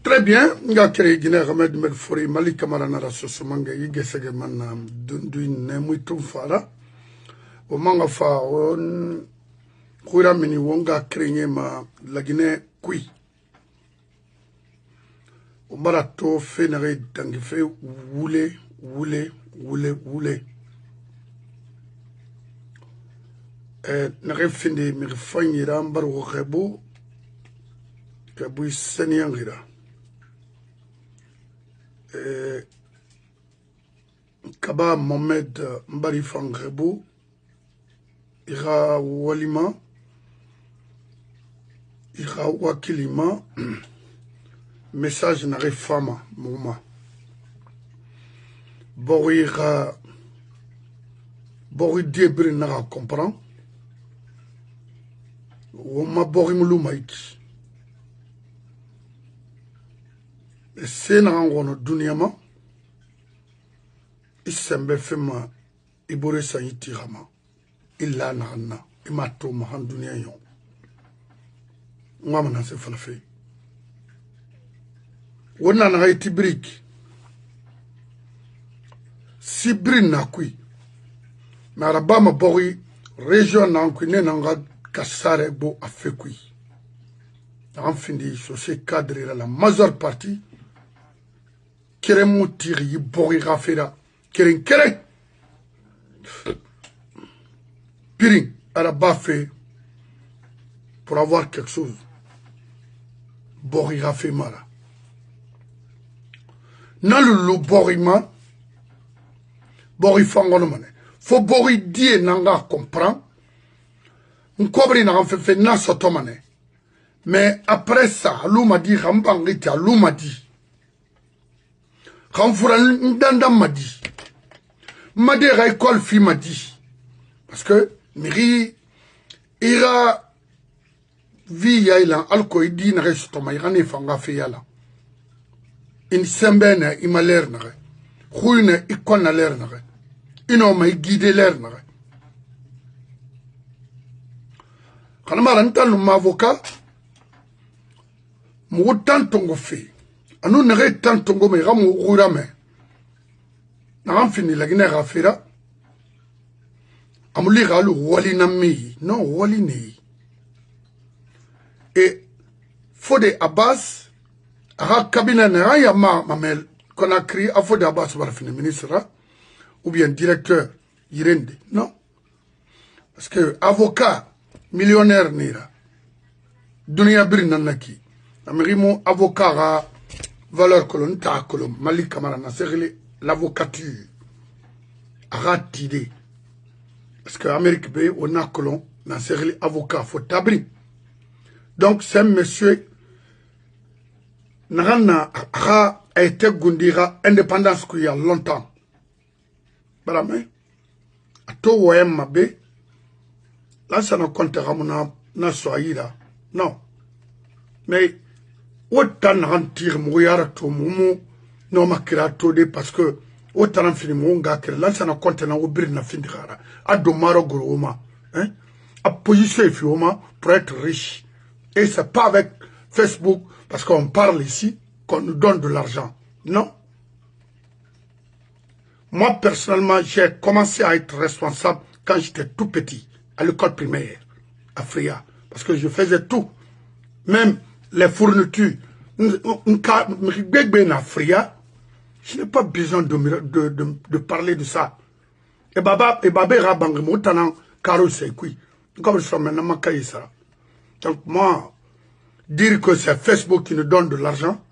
Très bien, nga kere Guinée Ahmed Medfori Mali Kamara nara sosomanga yigesege manna dunduin nemwitu fara o manga fa on kura mini wonga krenye ma la Guinée kui o marato fe nare dangi fe wule nare finde mi fanyira mbar wo khebo kebu senyangira Kaba Mohamed Mbari Fangrebo Ira Walima Ira Wakilima Message n'arrive fama Mouma Borira Bori Diebre Nara comprend Woma Bori Mulumaiki C'est un dunyama isembe fema ibore sanyi rama illa na imato mahan dunya yon ngama na se falfe wona na haiti brick sibrin na kui marabama bori région na kui ne nga kasare bo afekui en findi so se cadre la majeure partie Keremu tiri bori rafera keren piring araba fait pour avoir quelque chose bori rafe mara nalulu bori ma bori fangono mane fo bori die nanga comprend nkobri na fait na sotomane mais après ça aluma di rambangiti aluma di Khamfoura ndanda madi. Madera école fi madi. Parce que Miri ira vi yaila alkoidi na restoma irane fanga fi yala. In sembene imaler nare. Khuyne ikona ler nare. Ino ma guide ler nare. Kanamara ntalu ma avocat mu tantongo fi. Anu nere tantongo me ramu urame. N'am fini la Guinée rafira. Amuli ralu wali nami. Non, wali ne. Et Fode Abbas, a cabinet n'aya mamel, qu'on a créé à Fode Abbas, le ministre, ou bien directeur, Yirende. Non. Parce que avocat, millionnaire, nira. Dunia Birinanaki. Amerimo avocat, valeur colonne ta colonne Mali Kamara na serré l'avocature ratidé parce que Amérique B on a colon na serré avocat faut tabri donc c'est monsieur Narana a été gundira indépendance qu'il y a longtemps barame ato woyem mabe là ça ne comptera mon na soyira non mais autant rentir mouillard to mumu no makira to de parce que autant fini monga que là na contenant au birna findira a domaro groma hein a position fioma pour être riche et c'est pas avec Facebook parce qu'on parle ici qu'on nous donne de l'argent non moi personnellement j'ai commencé à être responsable quand j'étais tout petit à l'école primaire à Fria parce que je faisais tout même les fournitures, je n'ai pas besoin de parler de ça. Et Baba Rabang, Moutanan, Karo Sekui, comme je suis maintenant Makaïsa. Donc moi, dire que c'est Facebook qui nous donne de l'argent,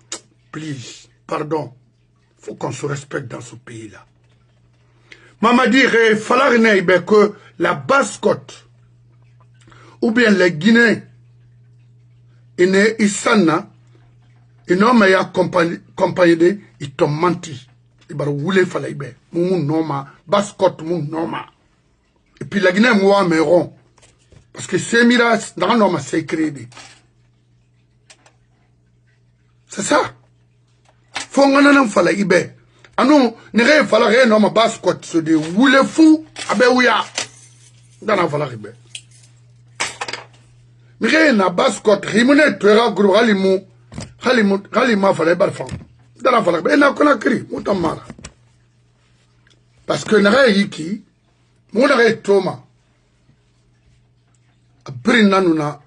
please, pardon, il faut qu'on se respecte dans ce pays-là. Maman dit, il fallait que la Basse-Côte, ou bien les Guinéens, ine isana inoma ya compagnie de ils menti ibaru wule fala ibe mu noma bascot mu noma et puis la Guinée moi meron parce que c'est miras dans noma c'est crédit c'est ça faut ngana fala ibe anu nere fala re noma bascot se de wule fou abe ouya dans fala ibe Mire na baskot rimune tuera gruralimu Hali ma fala barfa. Dara fala be na kona kri mutamara. Parce que na yiki mo na toma. Abri nanuna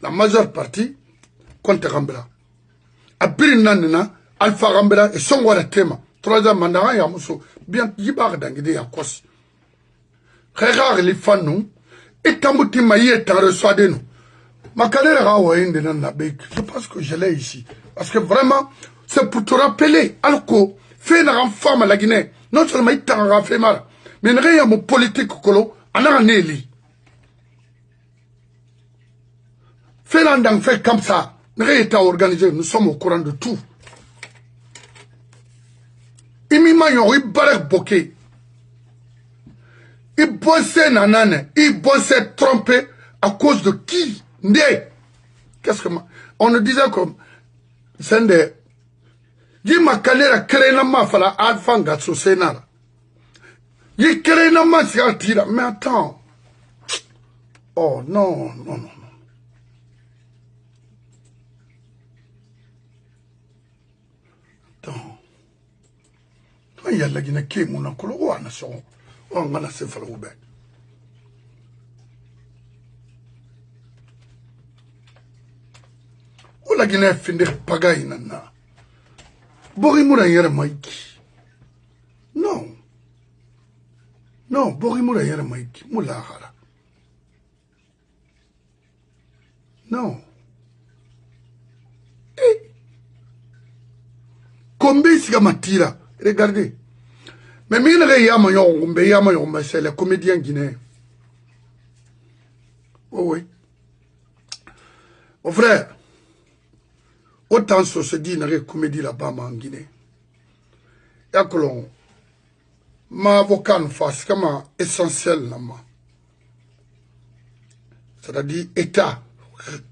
la majeure partie contre Gambela. Abri nanuna Alpha Gambela et son wala tema. Troisième mandat ya muso bien yibar dangide ya kosi. Regarde les fans et tambuti maïe ta reçoit nous. Ma carrière je pense que je l'ai ici. Parce que vraiment, c'est pour te rappeler, Alco, fait une femme à la Guinée. Non seulement il t'a fait mal, mais il y a mon politique colo, en a un éli. Fait l'andang fait comme ça. Il y a organisé, nous sommes au courant de tout. Il m'a dit, il barre bokeh. Il bossait nanane, il bossait trompé à cause de qui? Qu'est-ce que on nous disait comme c'est des il m'a calé la créer ma fala alpha gatso sénara il crée ma tira mais attends oh non non non attends toi il y a la Guinée qui mon oncle ou à nation on va se faire au bec. La Guinée finde pagaille nana. Borimura yere maiki. Non. Non, Borimura yere maiki. Moulahara. Non. Eh. Combien si matira. Regardez. Mais mine yama c'est les comédiens guinéens. Oh oui. Mon frère. Autant se dit une comédie là-bas en Guinée. Et que l'on, ma avocat nous fasse comme essentiel là-bas. C'est-à-dire, État,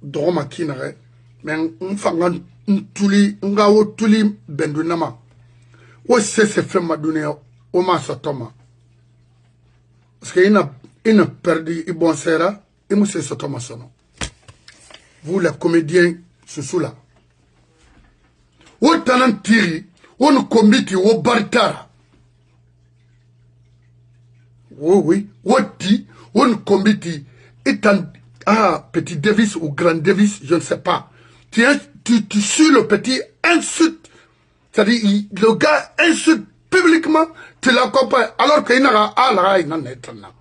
drôme à qui n'aurait, mais on fait un tuli, un gars au tuli bendunama. Où c'est fait ma donné au masatoma. Parce qu'il n'a perdu, il bon sera, et monsieur Sotoma sono. Vous, les comédiens, ce sous là. Wo tanan tiri won komiti wo bartara oui woti won komiti étant petit Davis ou grand Davis je ne sais pas tu suis le petit insulte c'est-à-dire le gars insulte publiquement tu l'accompagnes alors qu'il n'a pas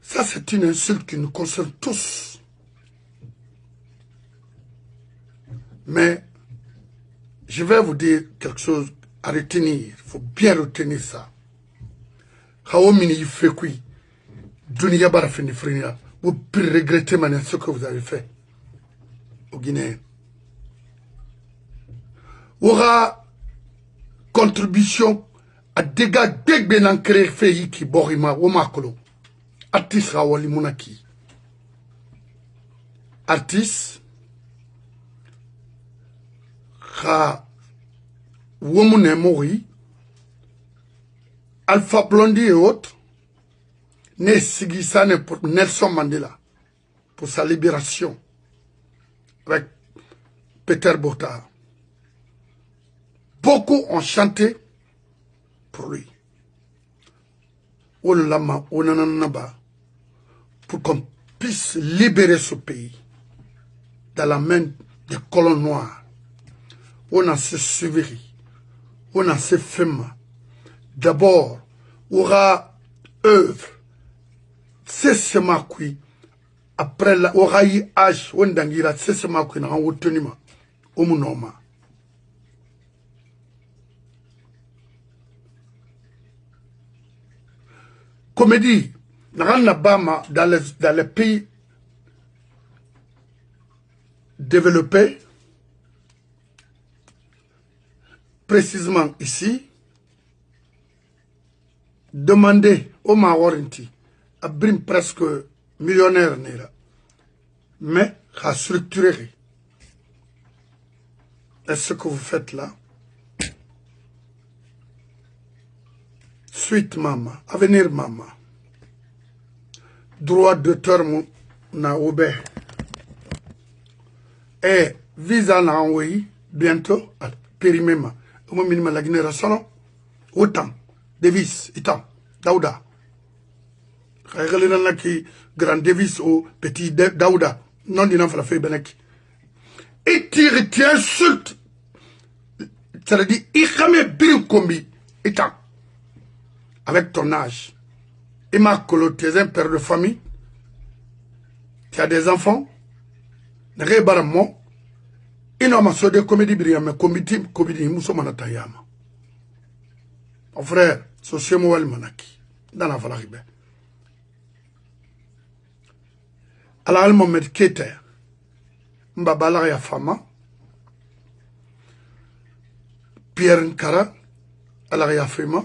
ça c'est une insulte qui nous concerne tous. Mais je vais vous dire quelque chose à retenir. Il faut bien retenir ça. Haomini fait quoi? Dunia bara fini frina. Vous pouvez regretter maintenant ce que vous avez fait au Guinée. Aura contribution à dégâts dès que ben créé fait qui borima au makolo. Artiste Rawali Munaki. Artiste. Woman Mori, Alpha Blondy et autres, ne Sigisane pour Nelson Mandela, pour sa libération, avec Peter Botha. Beaucoup ont chanté pour lui. Olama, Onananaba, pour qu'on puisse libérer ce pays dans la main des colons noirs. On a se suivi, on a se femmes. D'abord, aura œuvre, c'est ce qui après la aura eu âge, on dangira, c'est ce qui n'a retenu ma, au monoma. Comédie, dans les pays développés, précisément ici, demander au Mawarinti à brim presque millionnaire, mais à structurer. Et ce que vous faites là, suite maman, avenir maman, droit d'auteur na obé, Et visa na envoyé bientôt à périmètre. Au moins minimum la Guinée rassonne. Autant. Davis, Itam, Daouda. Régalina qui grand Davis au petit Daouda. Non, il n'a pas fait Benek. Et tu insultes. Ça veut dire, il ramène bien combi. Itam. Avec ton âge. Et ma colo, tu es un père de famille. Tu as des enfants. Rébaramo. Il n'a pas de comédie brillante, comédie, moussomanatayama. Mon frère, c'est moi le manaki. Dans la valaribe. Alors, elle m'a mis kéter. Mbabala ya fama. Pierre Nkara. Alors, ya fema.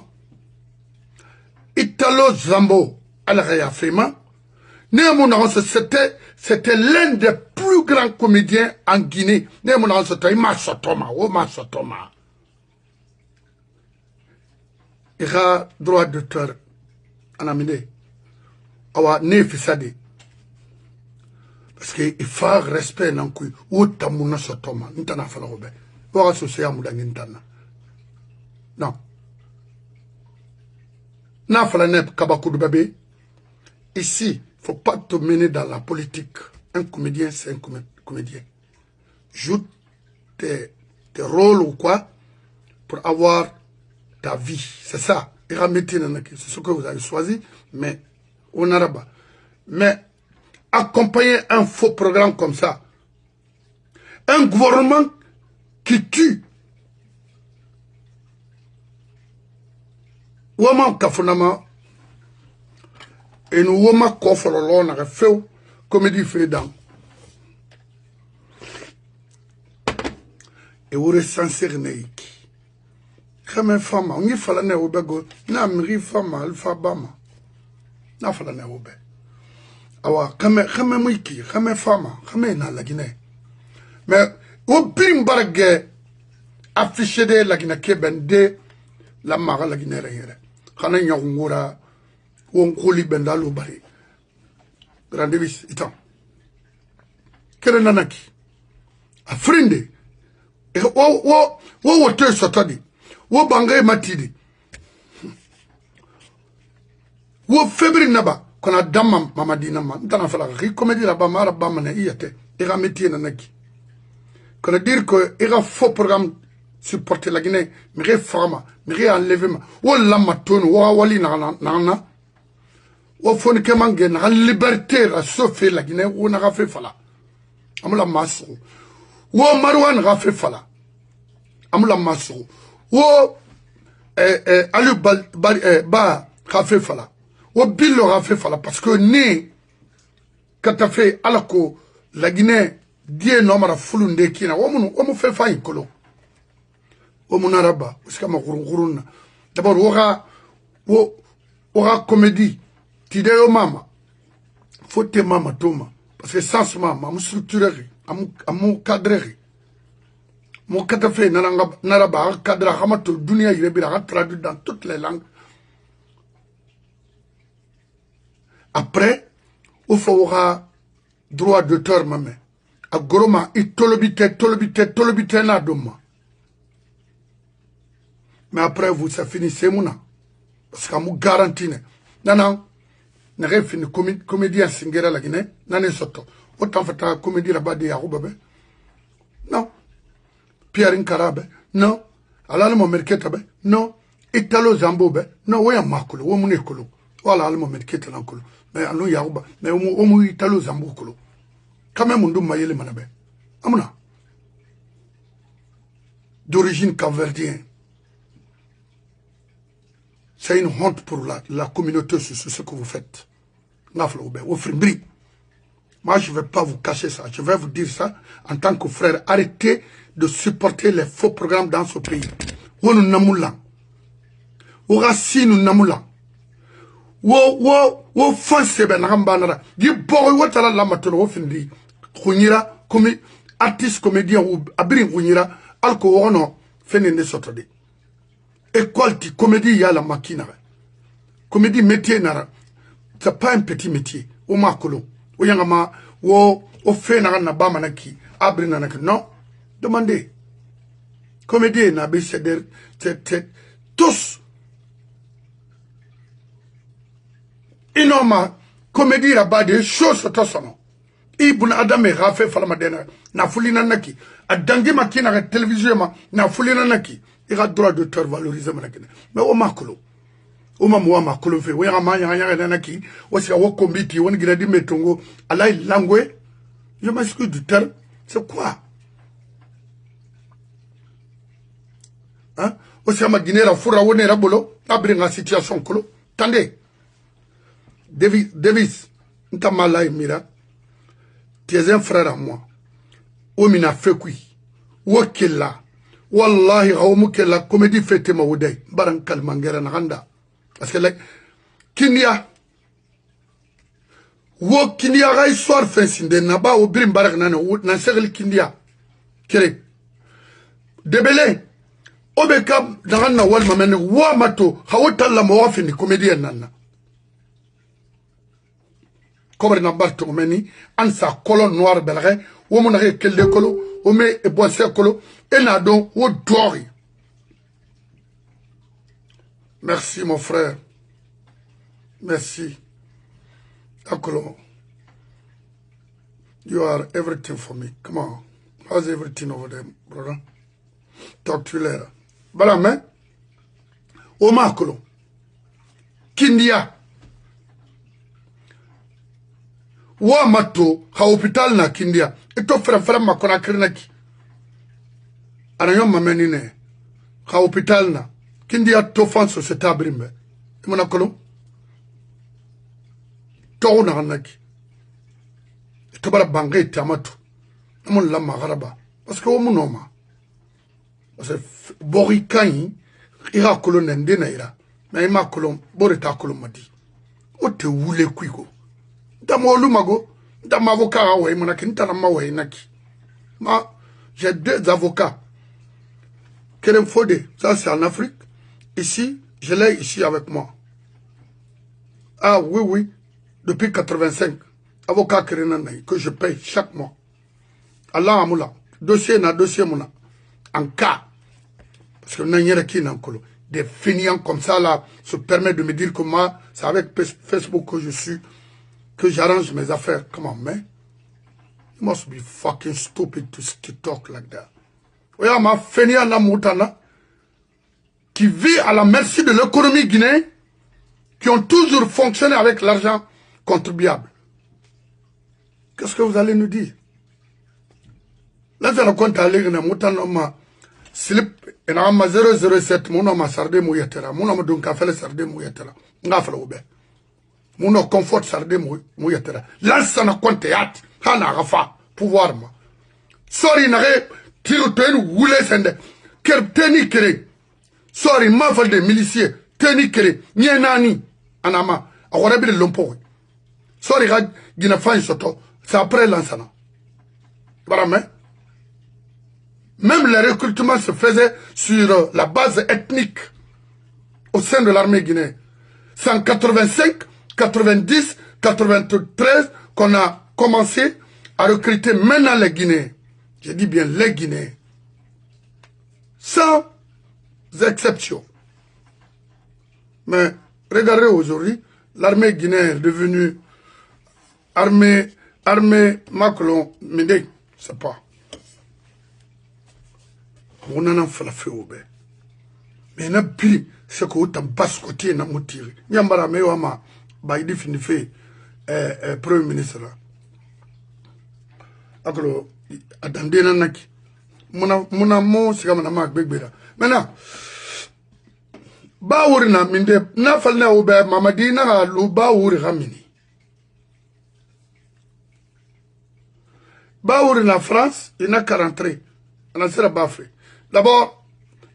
Italo Zambo. Alors, ya fema. Néanmoins, c'était l'un des plus grands comédiens en Guinée. Néanmoins, c'était Masotoma. Oh, Masotoma. Il a droit d'auteur en amine. Awa nefisade. Parce qu'il faut respect dans le ou tamuna sotoma. N'tana fala robe. Ou associé à mouda n'intana. Non. N'a fala neb kabakou de bébé. Ici, il ne faut pas te mener dans la politique. Un comédien, c'est un comédien. Joue tes rôles ou quoi pour avoir ta vie. C'est ça. C'est ce que vous avez choisi, mais on arabe. Mais accompagner un faux programme comme ça, un gouvernement qui tue, Wama Kafunama, et nous Wama Kofololo n'a fait comédie fait dans. Et vous êtes sincère, Neiki. Comme femme, on y fallait ne obego, na mri femme, alpha bama. Na fallait ne obe. Awa, comme mwiki, comme femme, comme na la Guinée. Mais, au bimbargue, affiché de la Guinée, Keben de la Mara la Guinée, Kana Yangura, ou on couli bendalo bari. Grandevis, itam. Kere nanaki. A frinde. Et wo te sotadi. Wo bangay matidi. Wo febri naba. Kona dama mamadina ma. Ntana fala. Ri comédie là-bas, mara bamane iyate. Ira métier nanaki. Kona dire que ira faux programme supporter la Guinée. Mire fama. Mire enlever ma. Wo lama tonu. Wo wali na. Wo foni kemange na liberté la sauver la Guinée. Wo na fait fala. Amula maso. Wo Marwan rafe fala. Amula maso. Wo alu ba rafe fala. Wo billo rafe fala parce que ni katafe alako la Guinée die nomara fulunde kina wo mu fe fa yikolo. Wo munaraba uskama kurunguruna. D'abord wo comédie tideo mama. Faut te mama toma parce que sans mama mu structurer amu cadre mon café naraba cadre hamato dunia irebira traduit dans toutes les langues. Après il faut avoir droit d'auteur mame a goroma i tolobite na doma. Mais après vous ça finissez mouna parce qu'amu garantie nana n'a fini comédien singera la Guinée nane soto. Autant fait la comédie là-bas de Yaroubabe. Non. Pierre Nkarabe. Non. Alal Merketabe. Non. Italo Zambobe. Non. Oya Makolo. Omune Kolo. Voilà, Alal Merketa Nankolo. Mais à nous Yarouba. Mais Omu Italo Zambokolo. Quand même, on doit mailler manabe. Amuna. D'origine capverdienne. C'est une honte pour la communauté sur ce que vous faites. Nafloube. Offrimbri. Moi, je ne vais pas vous cacher ça. Je vais vous dire ça en tant que frère. Arrêtez de supporter les faux programmes dans ce pays. Wo nous namoulan. Wo rasi nous namoulan. Wo fanse ben rambanara. Di boy wo tala la matolo wo findi. Khunyira comme artiste comédien ou abri khunyira alko wono fenende sotode. École ti comédie ya la makina. Comédie métier nara. C'est pas un petit métier. Wo makolo. Oyangama wo fe na bama na ki non, demandez. Comédie, c'est tous. Inoma, comédie là-bas, des choses sur ton son. Ibn Adam et Rafe Falamadena, na fulina naki. A dangi maki na télévision na fulina naki. Il a droit d'auteur valorisé manakine. Mais au makolo. Au mamoua makolo fait. Oui, amanya yanga naki. Aussi, au kombiti, on gradi metongo. Allah langue. Je m'excuse du terme. C'est quoi? Hein? Aussi, à ma Guinée, la fourra, on est rabolo. Abri la situation colo. Tendez. Davis, ntamala mira. Tu es un frère à moi. Omina fekui. Wakilla. Wallahi, aomukella comédie fête ma wudai. Baran kalmangera naganda. Parce que là, Kinia. Wo Kinia ga histoire fin sinde naba o birim barak nana na segel Kinia. Kere. Debele. Obeka nagana wal mamene wa mato hawtalla mawafini comédien nana. Comme na barto meni ansa colonne noire belge wo mo na kelle kolo o me e boise kolo et na don wo dori. Merci mon frère. Merci. Akolo. You are everything for me. Come on. How's everything over there, brother? Talk to you later. Balame. O makolo. Kindia. Wa mato ha hôpital na Kindia. Ito frère makona krinaki. Anayon mamenine. Ha hôpital na. Kindia to fanso se tabrimbe. Imona kolo. To na naki. Ito bara bangay tamato. Amon la magaraba. Parce que omu noma. Parce que borikan ira kolo nende na ira. Mais ima kolo borita kolo madi. O te wule kuiko. Damolu mago, dam avocat ouais, mon akintana mawe naki. J'ai 2 avocats. Kerem Fodé, ça c'est en Afrique. Ici, je l'ai ici avec moi. Ah oui, oui, depuis 85. Avocat Kerenanaï, que je paye chaque mois. Allah amoula, dossier na dossier mouna. En cas, parce que n'a rien qui n'a encore. Des feignants comme ça là se permettent de me dire que moi, c'est avec Facebook que je suis. Que j'arrange mes affaires. Come on, man. You must be fucking stupid to talk like that. Oui, ma fenia na moutana, qui vit à la merci de l'économie guinéenne, qui ont toujours fonctionné avec l'argent contribuable. Qu'est-ce que vous allez nous dire? Là, je raconte à l'égard moutana ma slip, et na ma 007, mon nom a sardé mouyetera, mon nom donc a fait le sardé mouyetera. N'a fait le oubé. Mon confort sarde mouyetera. Lansana konte yat. Hana rafa. Pouvoir ma. Sorry nare. Tiro tenu wule sende. Ker teni kere. Sorry mafal de milicier. Teni kere. Nye nani. Anama. Awarebi de lompo. Sorry ga gina fan soto. C'est après lansana. Barame. Même le recrutement se faisait sur la base ethnique. Au sein de l'armée guinéenne. 185. 90, 93, qu'on a commencé à recruter maintenant les Guinéens. Je dis bien les Guinéens. Sans exception. Mais regardez aujourd'hui, l'armée guinéenne est devenue armée Macron, Mende, c'est pas. On en a fait la feu au bain. Mais il y a plus, c'est qu'on a basse côté, on a motivé. Il y a un peu Baïdi Finife, Premier ministre. Alors, attendez, Nanaki. Mon amour, c'est comme un amour avec Bégbéra. Maintenant, Baourina, Minde, n'a fallu pas Mamadina, l'ou Baouri Ramini. Baourina, France, il n'a qu'à rentrer. On a serré Bafé. D'abord,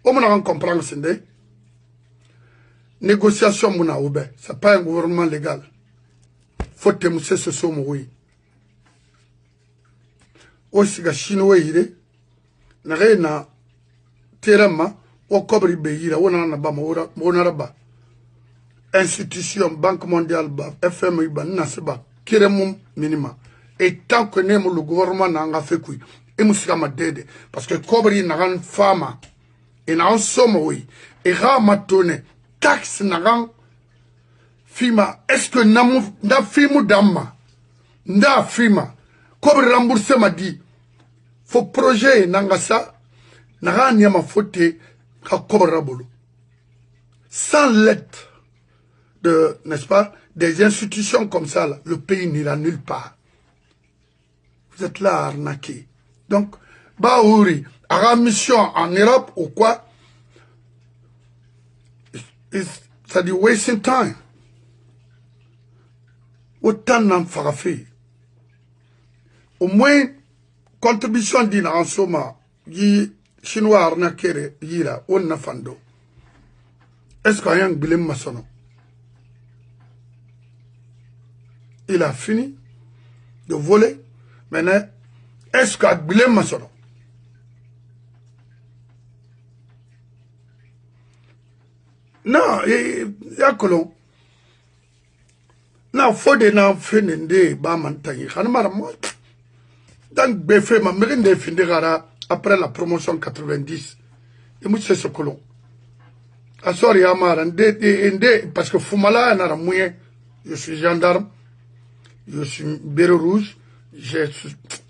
on m'a compris, c'est négociation mouna oube, c'est pas un gouvernement légal. Faut te mousser ce somme oui. Aussi ga chinois ire, na na terama, o kobri beira, o na ba monaraba. Institution, Banque mondiale, FMI, na seba, kiremum minima. Et tant que le gouvernement n'a pas fait couille, et musigama dede parce que kobri nagan fama et na somo oui et ramatone taxe nagan fima est-ce que na fimu damma nda fima kobri rembourser ma dit faut projet nangasa naga nyama fote ka kobri rabolo sans l'aide de, n'est-ce pas, des institutions comme ça, là, le pays n'ira nulle part. Vous êtes là arnaqué. Donc, Baouri, à la mission en Europe ou quoi, ça dit wasting time. Autant n'en fera fait. Au moins, contribution d'une en soma, yi chinois arnaqué, yi là, on n'a fando. Est-ce qu'il y a un bilem maçonneau? Il a fini de voler. Maintenant, est-ce qu'il y a un bilem maçonneau? Non, il y a que l'on. Non, il faut des noms finis, bah, mantaï. Donc, Béfé m'a mis des fins après la promotion 90. Et moi, c'est ce que l'on. Asori Amara, parce que Fumala n'a rien. Je suis gendarme, je suis béret rouge,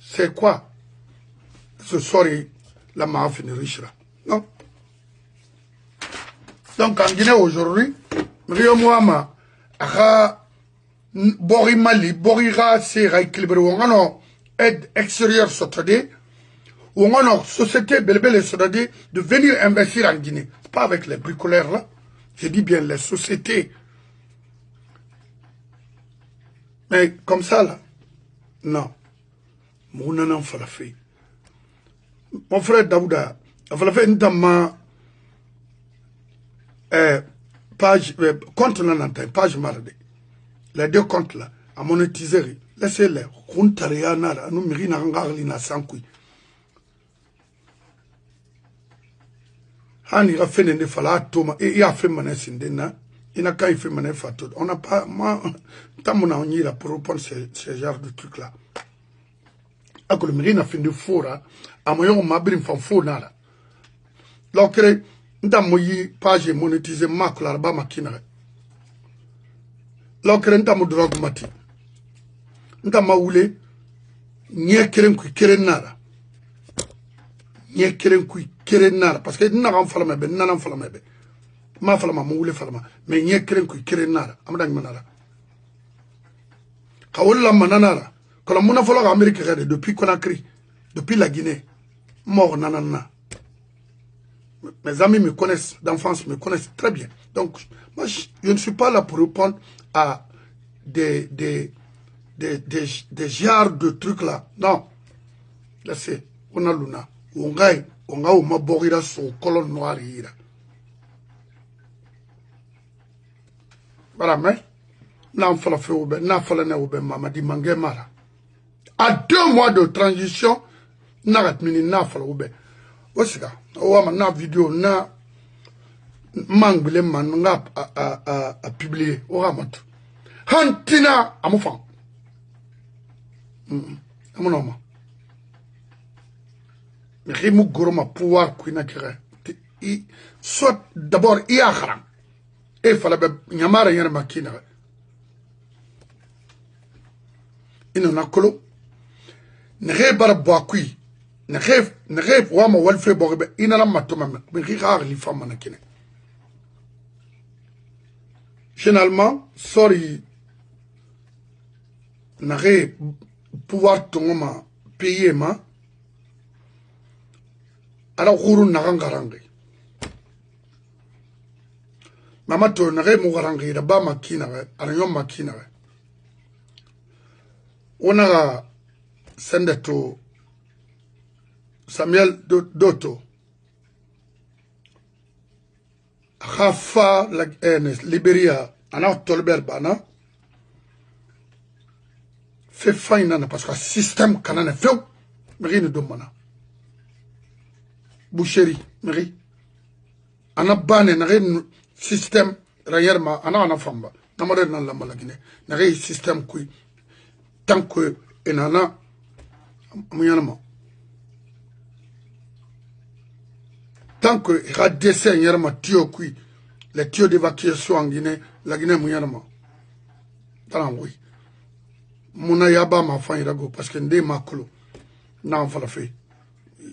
c'est quoi? Ce soir, la mafia ne richera. Non? Donc, en Guinée aujourd'hui, Rio Mouama, Bori Mali, Bori Ra, c'est rééquilibré, on a aide extérieure sotadé, ou on a société belbele sotadé de venir investir en Guinée. Pas avec les bricolaires là, je dis bien les sociétés. Mais comme ça là, non. Mon fait. Mon frère Daouda, il fallait faire une page, compte là, page marde. Les deux comptes là, à monétiser, laissez-les. Runtaria nara, nous mirina rangarli na sankui. Il a fait des falatoma et il a fait mané sindena. Il n'a qu'à y faire mané fatou. On n'a pas, moi, tant mon on y là pour reprendre ce genre de trucs là. A que le mérine a fait de fora, à moyen on m'a brin fan faux nara. L'ocre, n'a moyi page monétisé marque là bas maquinaire. L'ocre n'a mo drogue mati. N'a ma oulé, n'y keren qui keren nara. N'y keren qui keren nara. Parce que n'a pas fallu me n'a pas fallu me ma fallu ma moulé fallu ma. Mais n'y keren qui keren nara. Amada manara. Kaola mananara. Quand on a fallu l'Amérique depuis Conakry, depuis la Guinée, mort nanana. Mes amis me connaissent, d'enfance me connaissent très bien. Donc, moi, je ne suis pas là pour répondre à des genres de trucs là. Non. Laissez, on a l'una. On a au maborira sur colonne noire. Voilà, mais, n'a fallu faire au ben, n'a fallu faire au ben, mamadi mangé mara. À 2 mois de transition, n'a pas n'a fallu au ben. Aussi, na vidéo, na mangle man, n'a a publié, au ramot. Hantina, à mon fan. À mon homme. Mais Rimou Goroma, pouvoir, Quina Kira. Soit d'abord, il y a un. Et il fallait Yamara Yarmakina. Il n'en a colo. Ne bara boakui. Ne rêve, wama walfe borbe. Il n'en a matoma. Mais rire les femmes manakine. Généralement, sorry. Ne rêve pouvoir tongoma payer ma. Alors, Rourou Narangarangi. Mamato nare mugarangi da ba makina aranyo makina ona sende to Samuel Doto khafa la Liberia ana tolber bana fait faina parce que système kanana feu meri do mana boucherie meri ana bane nare système réellement ana famba namare nan la malagine na ré système kui tant que enana muyanama tant que il y a décès, il y a les tuyaux d'évacuation en Guinée, la Guinée, il y a oui. Mon yaba ma fan irago parce que ndé ma kolo. Na fala fait.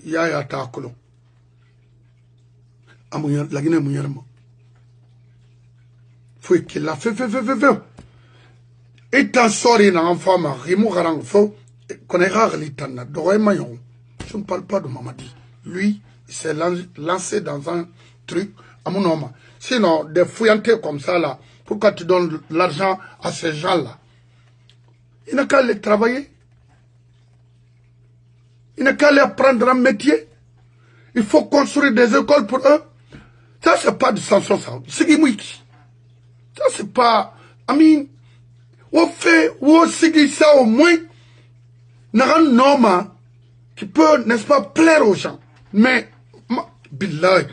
Ya ta kolo. Amuya la Guinée muyarma. Faut qu'il la fait. Et tant sorry na enfant ma rimu garang faut connaître l'itana. Doye mayon. Je ne parle pas de Mamadi. Lui, il s'est lancé dans un truc à mon homme. Sinon, des fouillantés comme ça là, pourquoi tu donnes l'argent à ces gens-là? Il n'a qu'à aller travailler. Il n'a qu'à aller apprendre un métier. Il faut construire des écoles pour eux. Ça, c'est pas du sens. Ça, c'est pas... on fait, on signe ça au moins. N'a un homme qui peut, n'est-ce pas, plaire aux gens. Mais, billahi,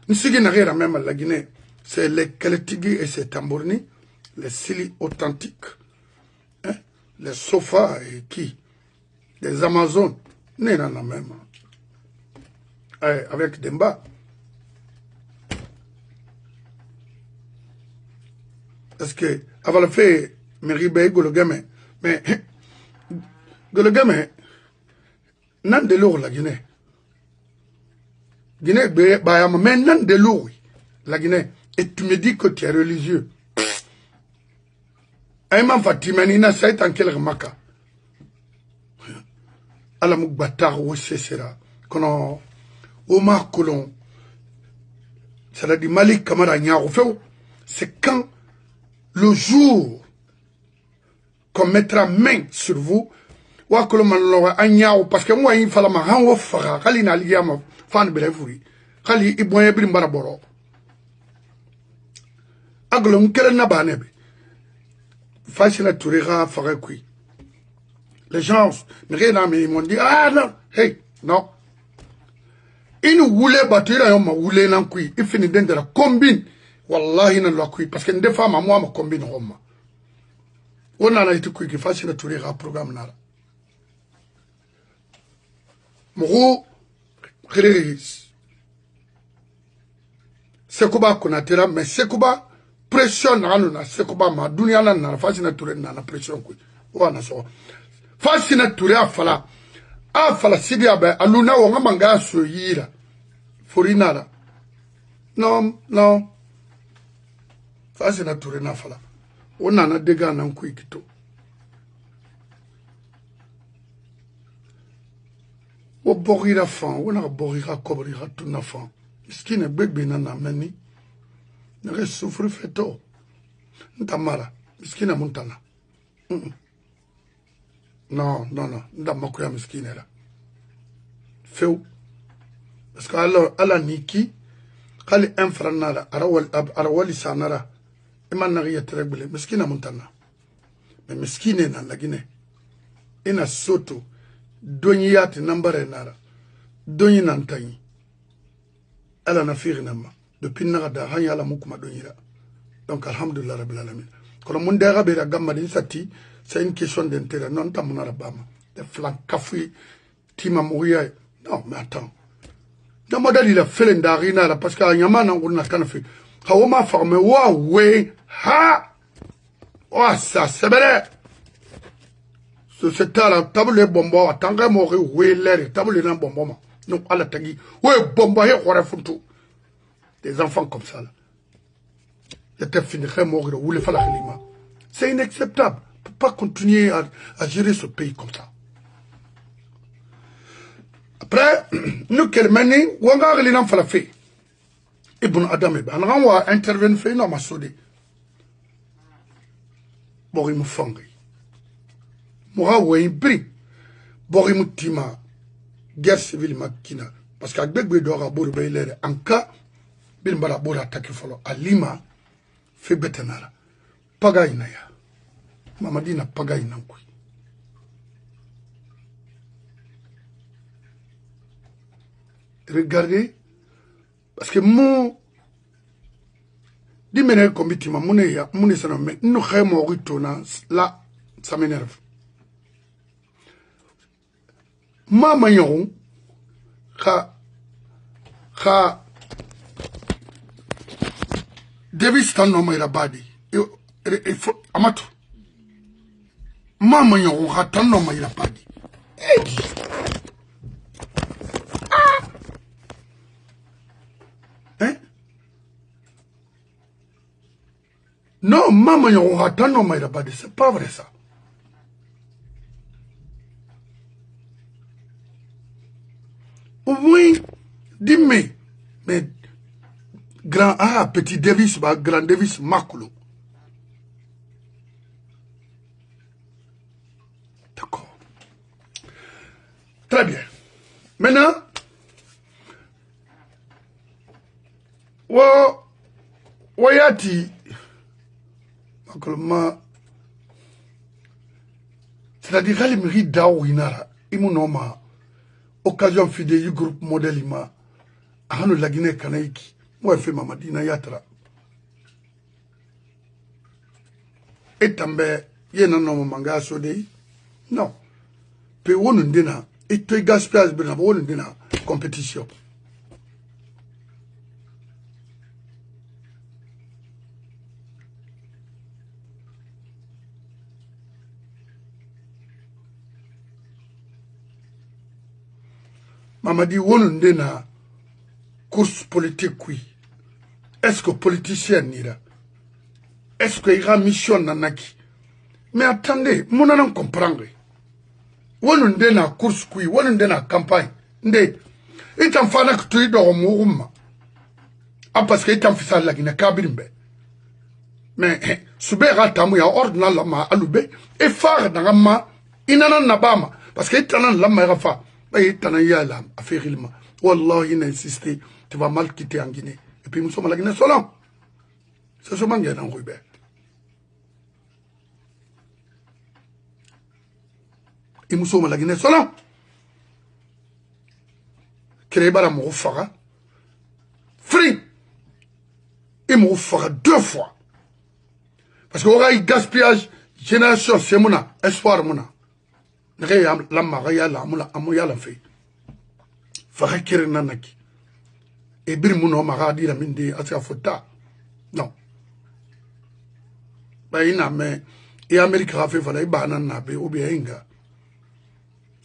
nous n'a rien même à la Guinée. C'est les Kaletigui et ses tambournis, les Sili authentiques, hein? Les sofas et qui, les Amazones, n'est pas la même. Avec Demba. Parce que, avant le fait, Meribe Gologame, mais, Gologame, nan de l'eau la Guinée. Guinée, mais nan de l'eau, la Guinée. Et tu me dis que tu es religieux. Aïman Fatimanina, ça est en quel remaka. Alamuk Batar, ou Sessera, qu'on Omar Colon, ça l'a dit Malik Kamara Nyarofeo, c'est quand le jour qu'on mettra main sur vous, wa kolomano anyao parce que moi il fallait ma hanwo fara kali na liama fan brefuri kali iboye bir mbara boro aglo nkele na banebe facile à tourera fara kui les gens me m'ont dit ah non hey non il nous voulait battre là on m'a voulu nan kui il finit de la combine wallahi na la kui parce que des femmes moi ma combine roma on a été kui qui facile à tourera programme na Mourou, Sekouba Konatera, mais Sekouba, pression na Sekouba, ma dunia na fasina touré na pression kui. Wana so. Fasina touré afala. Afala sidia be, aluna wonga manga so yira. Forinara. Non. Fasina touré na fala. On na dega na kui kito. O borira fan, o na borira kobrira tuna fan. Miskine bebe na meni. Nere souffre feto. Ntamara. Miskine montana. Non. Ndamakuya miskine la. Feu. Parce que ala niki. Kali infranara. Arawali sanara. Eman nari yetregbele. Miskine montana. Mais miskine na la Guinée. Ina soto. Doni yati nambare nara. Doni nantanyi. Elle en a fait rien. Depuis Nagada, il y a la moukuma donira. Donc, alhamdulillah, rabbil alamin. Quand on dit arabe, la gamme sati, c'est une question d'intérêt. Non, t'as mon arabama. Des flancs café, tima mouria. Non, mais attends. Dans mon il a fait l'endarina, parce qu'il y a un man on a qu'à fait. Haoma formé, ouais, ha! Oh, ça, c'est vrai. C'est là, table les bonbons, tant que mourir, ouais, l'air, table les bonbons. Non, à la tagi. Ouais, bomba, des enfants comme ça, là. J'étais fini, mourir, ou les falahima. C'est inacceptable. On ne peut pas continuer à gérer ce pays comme ça. Après, nous, quelle manie, ou on a les gens falafé. Et bon, Adam, on va intervenir, fait, non, ma soudé. Bon, il me fangue. Moi, ouais, il brille. Bon, il me tima. Guerre civile makina parce que Agbegbe dora bourbe ilere en cas bilmbara bora attaquer folo à Lima fait betenara pagay na ya Mamadi na pagay na kui regardez parce que mon dimene combitima mune ya mune sana me no khaymo ritona là ça m'énerve. Mama yon, Ka Davis tan no mai rabadi. Amatu. Mama yo ha tan no mai rabadi. Hein? Non, maman yo ha tan no mai rabadi, c'est pas vrai ça. Oui, dis-moi, mais grand petit Davis, grand Davis Makulo. D'accord. Très bien. Maintenant, Wayati, c'est-à-dire qu'elle me rit d'Aouinara, il m'a occasion fidèle du groupe modèle ima ahanu la Guinée Kanaïki moi fait mamadina yatra et tambe yena no manga sodei non pe wonu ndina et to gaspillage bena wonu ndina compétition Mamadi wonu ndena course politique oui. Est-ce que politicien nira? Est-ce qu'il y a mission nanaki? Mais attendez, mon n'en comprendre. Wonu ndena course kui, wonu ndena campagne. Nde, et en fana que tu es dans le ah parce que et en fisa la Guinée Kabirimbe. Mais subera tamu ya ordre lama alube et phare dans ma inana nabama parce que étant lama rafa. Et t'en as eu à faire il m'a. Wallah, il a insisté, tu vas mal quitter en Guinée. Et puis nous sommes à la Guinée Solan. C'est seulement qu'il y a dans Rubert. Et nous sommes à la Guinée Solan. Kéréba m'a offert. Free. Il m'a offert 2 fois. Parce qu'il y aura un gaspillage, génération, c'est mon espoir, mon la maraya la amula amoya la fait fara kere nanaki e bir muno magadi la mindi asa fota non ba ina me e america ha fait fala ibana na be obi inga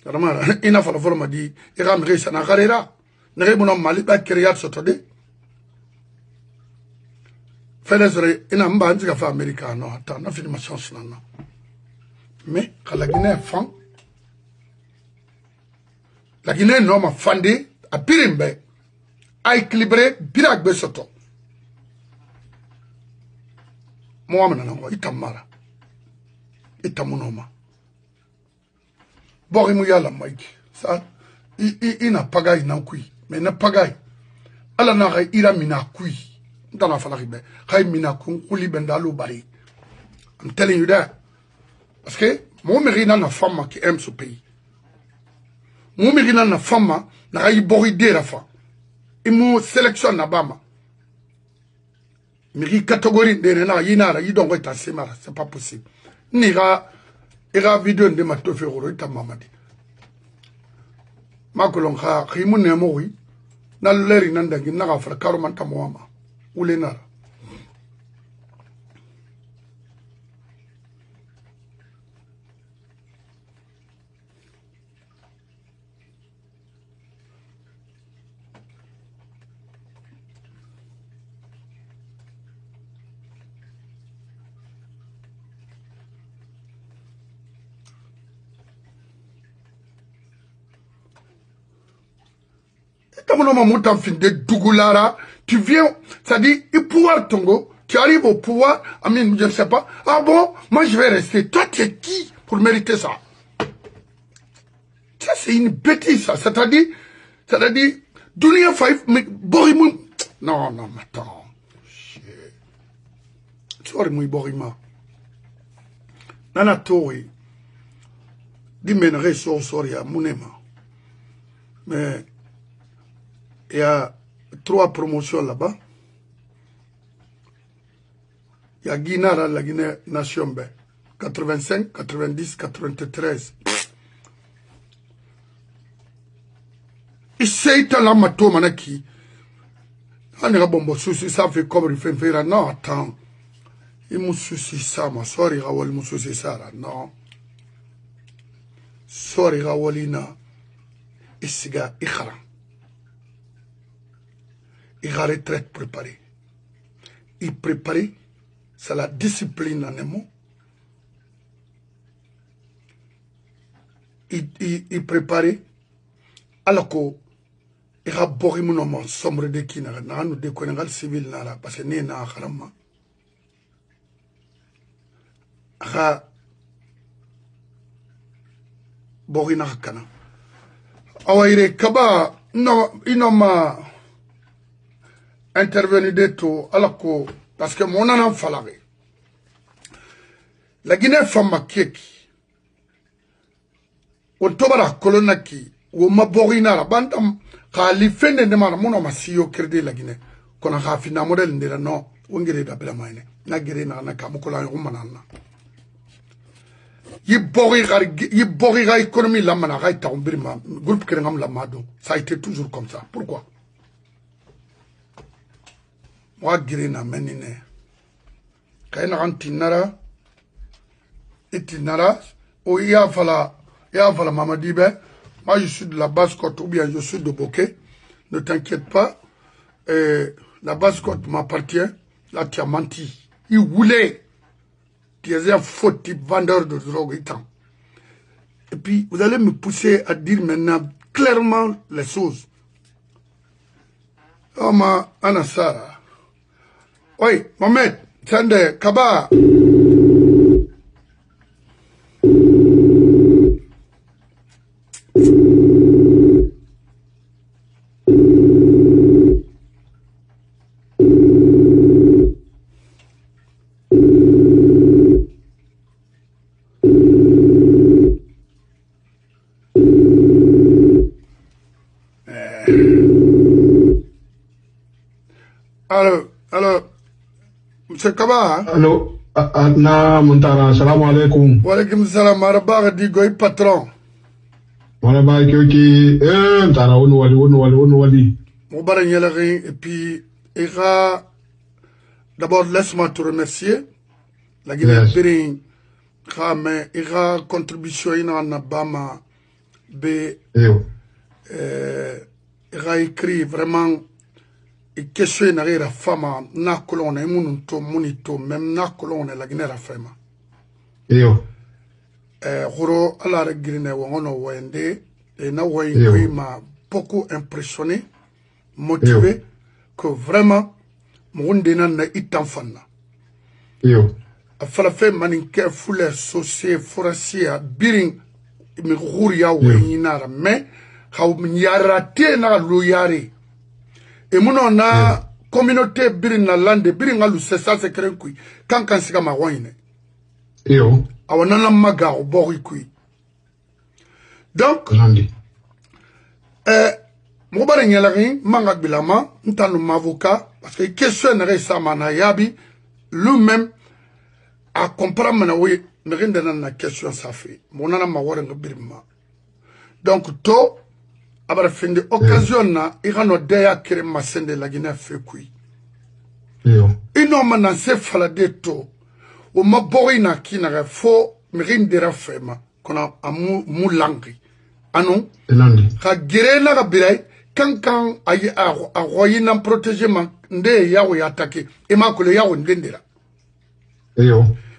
karama ina fala forma di e ram resa na garera ne muno mali ba kriyat sotode felezre ina mba nzika fa america no ata na fi ma chance na mais kala Guinée fan la Guinée m'a fandé à Pirimbe, à équilibrer Birak Besoto. Moi, je suis mara. Il est monoma. Borimouya la maïki. Ça, il n'a pas gaï n'a kui. Mais n'a pas gaï. Allah n'a pas ira mina kui. Dans la falaribe. Hay mina kun, ouli bendalo bari. I'm telling you that. Parce que, mon mérite n'a femme qui aime ce pays. Moumirina na femme na bori de rafa imu sélection na bama miri catégorie de na yinara yidongo ta semara c'est pas possible ira vidéo de ma to feroro ta mamadi makolon kha khimu ne mo wi na leri nan dangi na fa karuman ta moama ulenara tu viens, c'est-à-dire, il pouvoir Tongo, tu arrives au pouvoir, Amin, je ne sais pas, ah bon, moi je vais rester. Toi, tu es qui pour mériter ça? Ça, c'est une bêtise, ça. C'est-à-dire, Dunia Faïf, mais Borimou. Non, attends. Sorry, moi, Borima. Nana Tori, dis-moi, sorry, à Mounema. Mais, il y a 3 promotions là-bas. Il y a Guinara, la Guinée Nation, 85, 90, 93. Isaita la mato manaki. On ira bon souci ça fait comme il fait faire non attends. Il me soucie ça ma soeur ira wali me soucie ça là non. Soeur ira wali na isiga ikhara. Il a retraite préparée. Il préparait, c'est la discipline en un mot. Il préparait, alors qu'il a boré mon nom sombre de qui n'a nous déconnecté le civil là parce que n'est n'a pas ha boré n'a kana. Awaire kaba non inoma intervenu de tout alors que parce que mon an falare la Guinée femme kieki on tobara kolonaki ou ma borina la bantam ka li fende de mara mono masiyo kredi la Guinée kona ha fina model ndira no wongere da bela mayne na gere na kam ko la ngumanana yi bori ga économie la mana ga ta umbirma groupe kerengam la mado ça a été toujours comme ça pourquoi moi girena menine kayna antinara itinara o ya fala Mamadibe. Moi je suis de la Basse-Côte ou bien je suis de Bokeh, ne t'inquiète pas, la Basse-Côte m'appartient, là tu as menti, il voulait, tu es un faux type vendeur de drogue et puis vous allez me pousser à dire maintenant clairement les choses. Oh ma Anassara. Oui, Mohamed, Sande, Kaba. Alors, M. Kaba. Allô, na Muntara, salam alaikum. Wa alaikum salam, maraba di goy patron. Maraba kyoki, Muntara, on wali. Moubarak Nyelari, et puis, d'abord, laisse-moi te remercier. La Guinée-Bénin, mais ira contribution ina Nabama, ira écrit vraiment. Et question n'a rien à fama na colonne et monito même na colonne la Guinée fema. Horo ala regrine wangono wende et na wayi m'a beaucoup impressionné, motivé que vraiment mon dena na itanfana. A fala fe maninke foule socié forestier biring mi rouria wayinara mais how nyarate na loyari. Et mon na communauté birin na lande birin alu c'est ça c'est craint kui quand siga ma wine awanana maga o bori kui donc mo bare nyalari manga bilama ntanu mavocat parce que question na resa mana yabi lui-même a comprendre mana oui mais rende na question ça fait mon na ma wore ngabirma donc to abara fin de occasion na irano deya kere masende la Guinée fait kui ino mana se fala de to o mabori na kina fo mirindera fema kona amu mulangi anon ka gerena ga birai kankan ayi a royina protéger man nde yawo yatake e makole yawo ndendera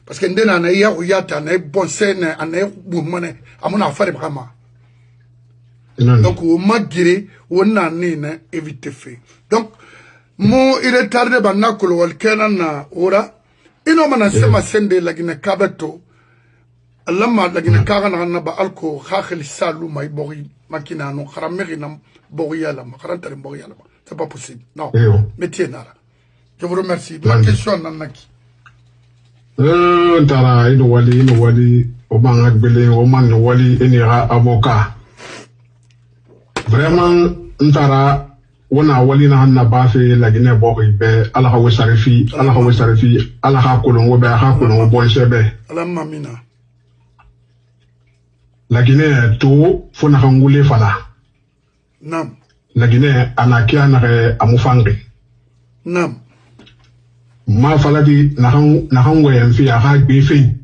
parce que ndena na yawo yata na bon sene ana bumane amuna afare brama. Donc, on m'a guéri, on a évité fait. Donc, mon il est tardé, na kolowal kenan ora. Ino mana sema sende la Guinée kabeto. Lama la Guinée karana na ba alko khakhl salu may bori makina no kharameri na bori yala ma kharantari bori yala. C'est pas possible. Non. Métier nara. Je vous remercie. La question nanaki. Tara ino wali obanga gbele oman wali enira avocat. Vraiment, Ntara, on a wali na hanna bafe la Guinée bori be ala ha wesarifi, ala ha kolongo be ha kolongo bon sebe. Ala mamina. La Guinée to fona hangule fala. Nam. La Guinée anakia na amufangri. Nam. Ma faladi nahan wayan fi ha gbefe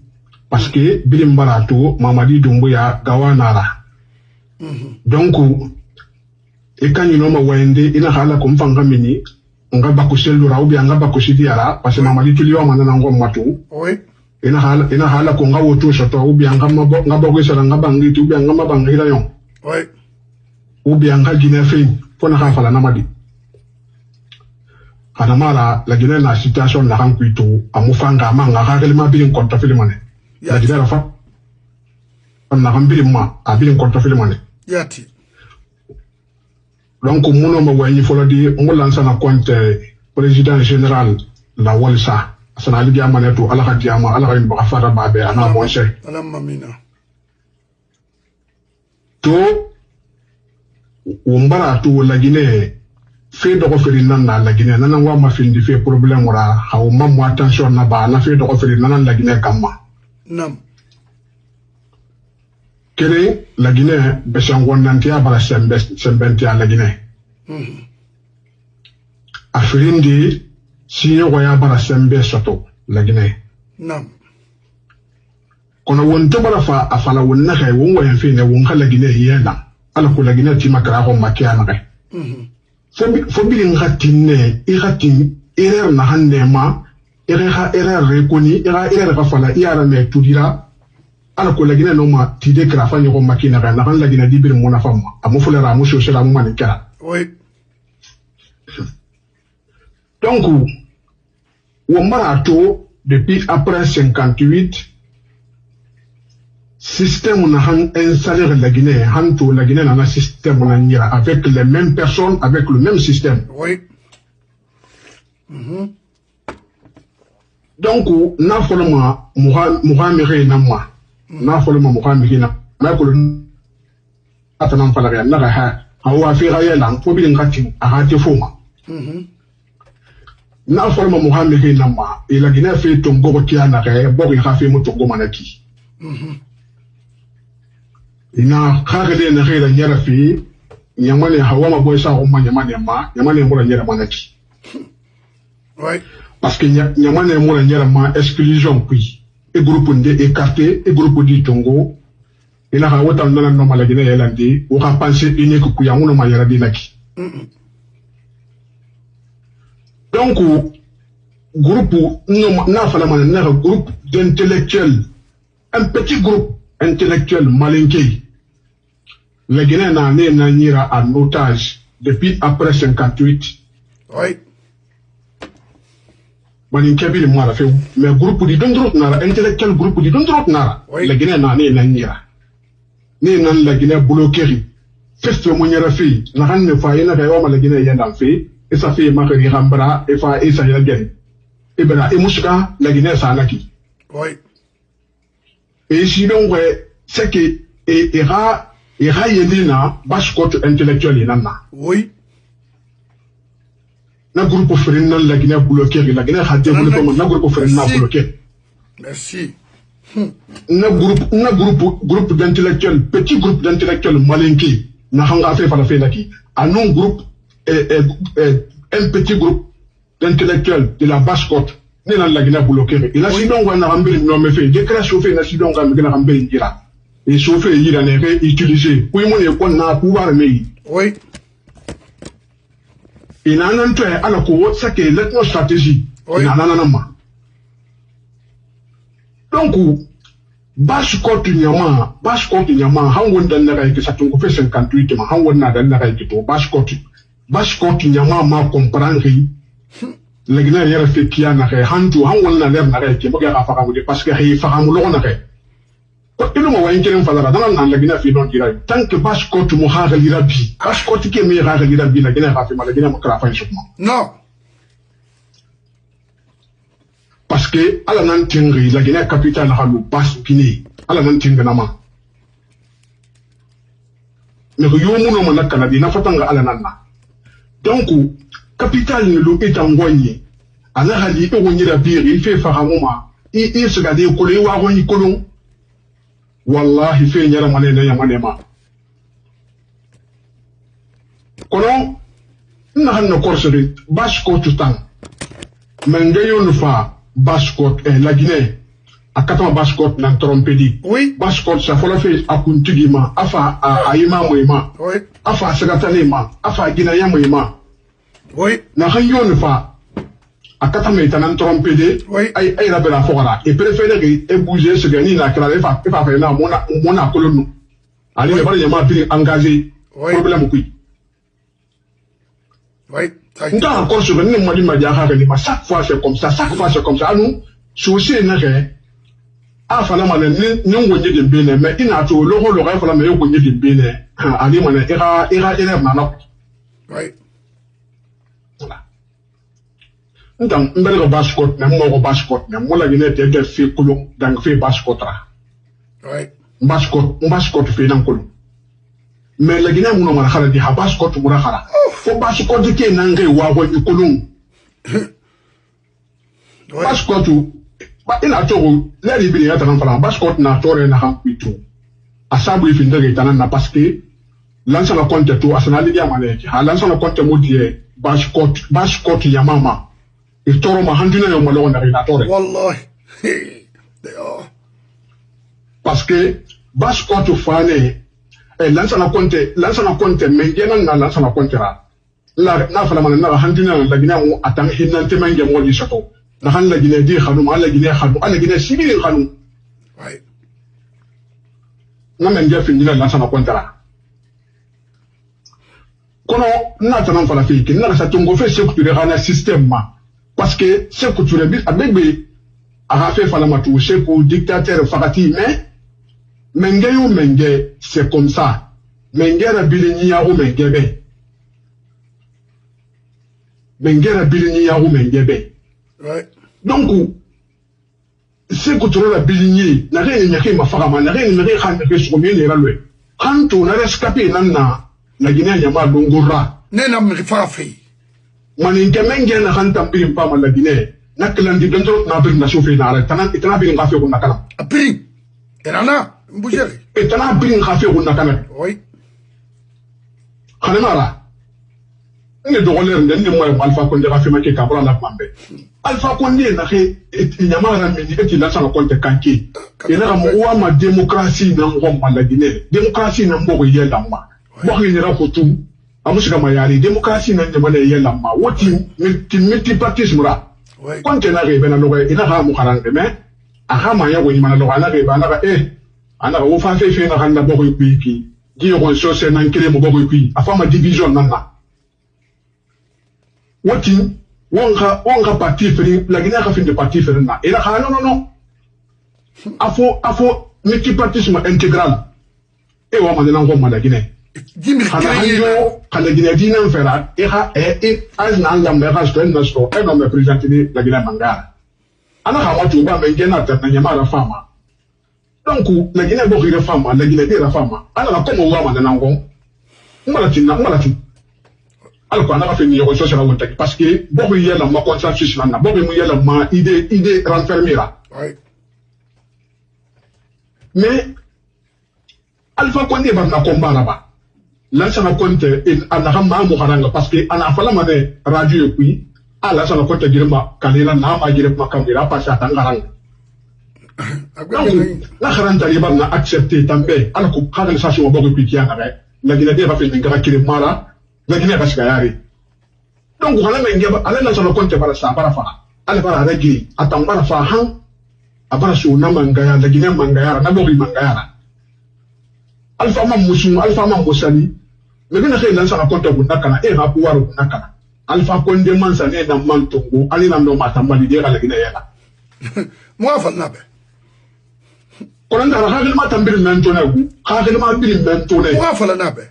parce que bilim barato Mamadi Doumbouya gawanara. Donc e kan yino ma wayende ina hala ko mfanga mini nga bakuselu ra ubi nga bakushidi ara parce que Mamadi tuliwa manana ngom matu. Oui. Ina hala ko nga woto shoto ubi nga bogo sala nga bangi tu ubi nga mabangira yon. Oui. Ubi nga Guinée fe fona ha fala namadi. Kanamara la Guinée na situation na hankuito amufanga manga hagelma bilin konta filimane. La Guinée rafa na hambili ma abilin konta filimane. Yati. Donc muno ma wayni folodi ngulansa na compte président général la Walsa sana ali diamane to ala hadiama ala yin ba fara babe ana bonche. Ala mamina. To umbara to la Guinée fait de refaire nana la Guinée nana wa ma fin di fait problème wala haw mam attention na ba na fait de refaire nana la Guinée kamma nam kene la Guinée besangon nantia bala sembentia la Guinée afirindi siyo waya bala sembe soto la Guinée nam kono wonto bala fa afala wonna kay won wayan fi ne won kala Guinée yena ala ko la Guinée ti makara ko makia na kay Fobi ngatinne iratin erreur na handema erreur rekoni erreur ka fala iara me tudira ala ko lagina no ma tide krafa ni ko makina na kan lagina dibir mona fama amu fulera amu shoshera mu manikara. Oui. Donc womarato depuis après 58 système na han installé la Guinée, hanto la Guinée na système na nira avec les mêmes personnes, avec le même système. Oui. Donc na foloma muhamire na moi. Na foloma muhamire na. Ma ko atana falaga na ha hawa fi gayela ko bi ngati a hati foma. Na foloma muhamire na moi. Et la Guinée fait tongo ko tiana ga bo ga fi mu tongo manaki. Ina kagade na khira nyara fi nyamane hawa ma boy sa umma nyamane mura nyara manaki. Oui. Parce que nyamane mura nyara ma exclusion puis e groupe ndé écarté e groupe di tongo ina ha wota ndana no mala gina yelandi o ka penser unique ku yanguno ma yara dinaki. Donc groupe na fala man na groupe d'intellectuels, un petit groupe intellectuel malinké. La Guinée n'a nira en otage depuis après 58. Oui. Malinké bi mo la fait mais groupe di dondrot nara intellectuel groupe di dondrot nara. La Guinée n'a nira. Né nan la Guinée bloqué. Feste mo nyara fi na han ne fa yana ga wa la Guinée yanda fi et ça fait ma ri rambra et fa et ça yala gen. Et bena e mushka la Guinée sa naki. Oui. Et sinon, c'est que ira yedina bashkot intellectuel inana. Oui. Na groupe frère la Guinée bloqué, la Guinée a développé na groupe frère na bloqué. Merci. Na groupe d'intellectuels, petit groupe d'intellectuels malinki, na hanga fait fala fait naki. Un non groupe un petit groupe d'intellectuels de la bashkot. Ne la Guinée bloqué. Il a sinon on a rambé non mais fait décret chauffé na sinon on a rambé dira. Et chauffé il a utilisé. Oui mon est na pouvoir mais. Oui. Il a un intérêt à la cour, c'est que notre stratégie. Oui. Il a un donc bashkot nyama hangon dan na kai sa tun ko fe 58 ma hangon na dan na kai to bashkot nyama ma comprendre la Guinée yara fe kia na kai hantu hangon na ler na kai ke boga fa kamu parce que hay fa kamu lo na kai ko ino mo wayin kelen fala dan na la Guinée fi don dira tant que bashkot mo ha gali rabbi bashkot ke mi ha gali rabbi la Guinée fa fi ma la Guinée mo kra fa chukma Non. parce que ala nan tingi la Guinée capitale halu bas Guinée ala nan tingi nama mais ko yomu no manaka na dina fatanga ala nan na donc capitale ne lo etangwanye ala hali e wonyira biri il fait fahamuma il se gade ko le wa woni kolon wallahi fe nyara manene ya manema kono na hanno korse de bas ko tutan Mengayo ne fa Bashkot la Guinée a 80 Bashkot nan trompedi. Oui. Bashkot ça faut la faire à Kuntigima, afa a Ima Moima. Oui. Afa Segatanema, afa Guinaya Moima. Oui. Na hanyo ne fa a 80 nan trompedi. Oui. Ay la bela fora et préférer et bouger ce gagner na kala fa faire na mona kolonu. Ali ne pas yama pili engagé. Problème quoi. Oui. Dans encore sur une moitié de chaque fois c'est comme ça, chaque fois c'est comme ça. Nous, souci n'est a fala mane ni ngonye de bene mais ina to lo ho lo ga fala me ngonye de bene ali mane era na no right voilà ndam mbere ko Bashkot na mo ko Bashkot na mo la gine te de fi kulo dang fi Bashkotra right Bashkot fi nan kulo mais la gine mo no mara khala di ha Bashkot mo ra khala fo Bashkot ke nan ngai wa ko kulo Bashkot ina toro la libéré ya tan fala Bashkot na tore na hampitu asabu ifindege tan na parce que lança la compte to asana lidia maleki ha lança la compte modie Bashkot ya mama il toro ma handuna yo malo na ina tore wallahi parce que Bashkot fane lança la compte mengena na lança la compte ra la na fala man na handuna la gina mu atang hinante menge mo li chateau na han la Guinée di khanu ala Guinée sibiri khanu right na men jafi ni la sama kontara kono na tanan fala fi kin na sa tungo fe se kuture kana système ma parce que se kuture bi abegbe a fait fala matu se pour dictateur fakati mais menge c'est comme ça menge ra bilini ya o mengebe right donc c'est que tu as billigné n'a rien n'y ma femme n'a rien mais sur bien les raloués quand on a rescapé nana la Guinée yama dongora nena me fafi maninke menge na hanta pirim pa la Guinée naklandi dentro na bir nation fe na tanan itana bir ngafe ko nakala apri erana mbujeri itana bir ngafe ko nakala oui khanamara ne dogoler ndenne moy Alpha Condé ga fema ke kabra la pambe Alpha Condé na ke nyamara mini eti la sana konte kanki ina mo wa ma démocratie na ngomba la Guinée démocratie na mbogo yela ma bo ni ra ko tu amushika mayari démocratie na nyamana yela ma woti multipartisme ra konte na re bena logo ina ha mu kharande mais aha ma ya woni mana logo ana re bana ga ana wo fa fe na handa bogo yiki gi ko so se na nkire mo bogo yiki afama division nanna woti wonga parti feri la Guinée a fait de parti feri na et là non afo multipartisme intégral et wa mandela ngoma la Guinée kala Guinée dina fera et azna ngam na rasto en nasto et non me présenter la Guinée mangara ana ha watu ba me ngena ta na nyama la fama donc la Guinée bo gira fama la Guinée la fama ana la comme wa mandela ngom ngala tin alors qu'on a fait une négociation sur la montagne parce que beaucoup y a la ma consensus là beaucoup y a la ma idée renfermée là mais Alpha Condé va na combat là-bas là ça va compter en arama mo parce que en afala mané radio puis à là ça va compter girema kalila na ma girema kamira passer à tangarang la kharan taliban na accepter tambe alors que quand ça se beaucoup puis qui a la Guinée va faire une grande kiremara la Guinée parce qu'ayari donc on a même ala na solo compte para sa para fa ala para regi atambara fa han abara su na mangaya la Guinée mangaya na bogi mangaya alfa ma musu alfa ma musali mais bien que dans sa compte bu nakana e ha pouvoir bu nakana Alpha Condé man sa ne na mantongo ali na ndo matambali de la Guinée yala moi fa nabe kolanda ra hagel ma tambir mentone hagel ma bir mentone moi fa la nabe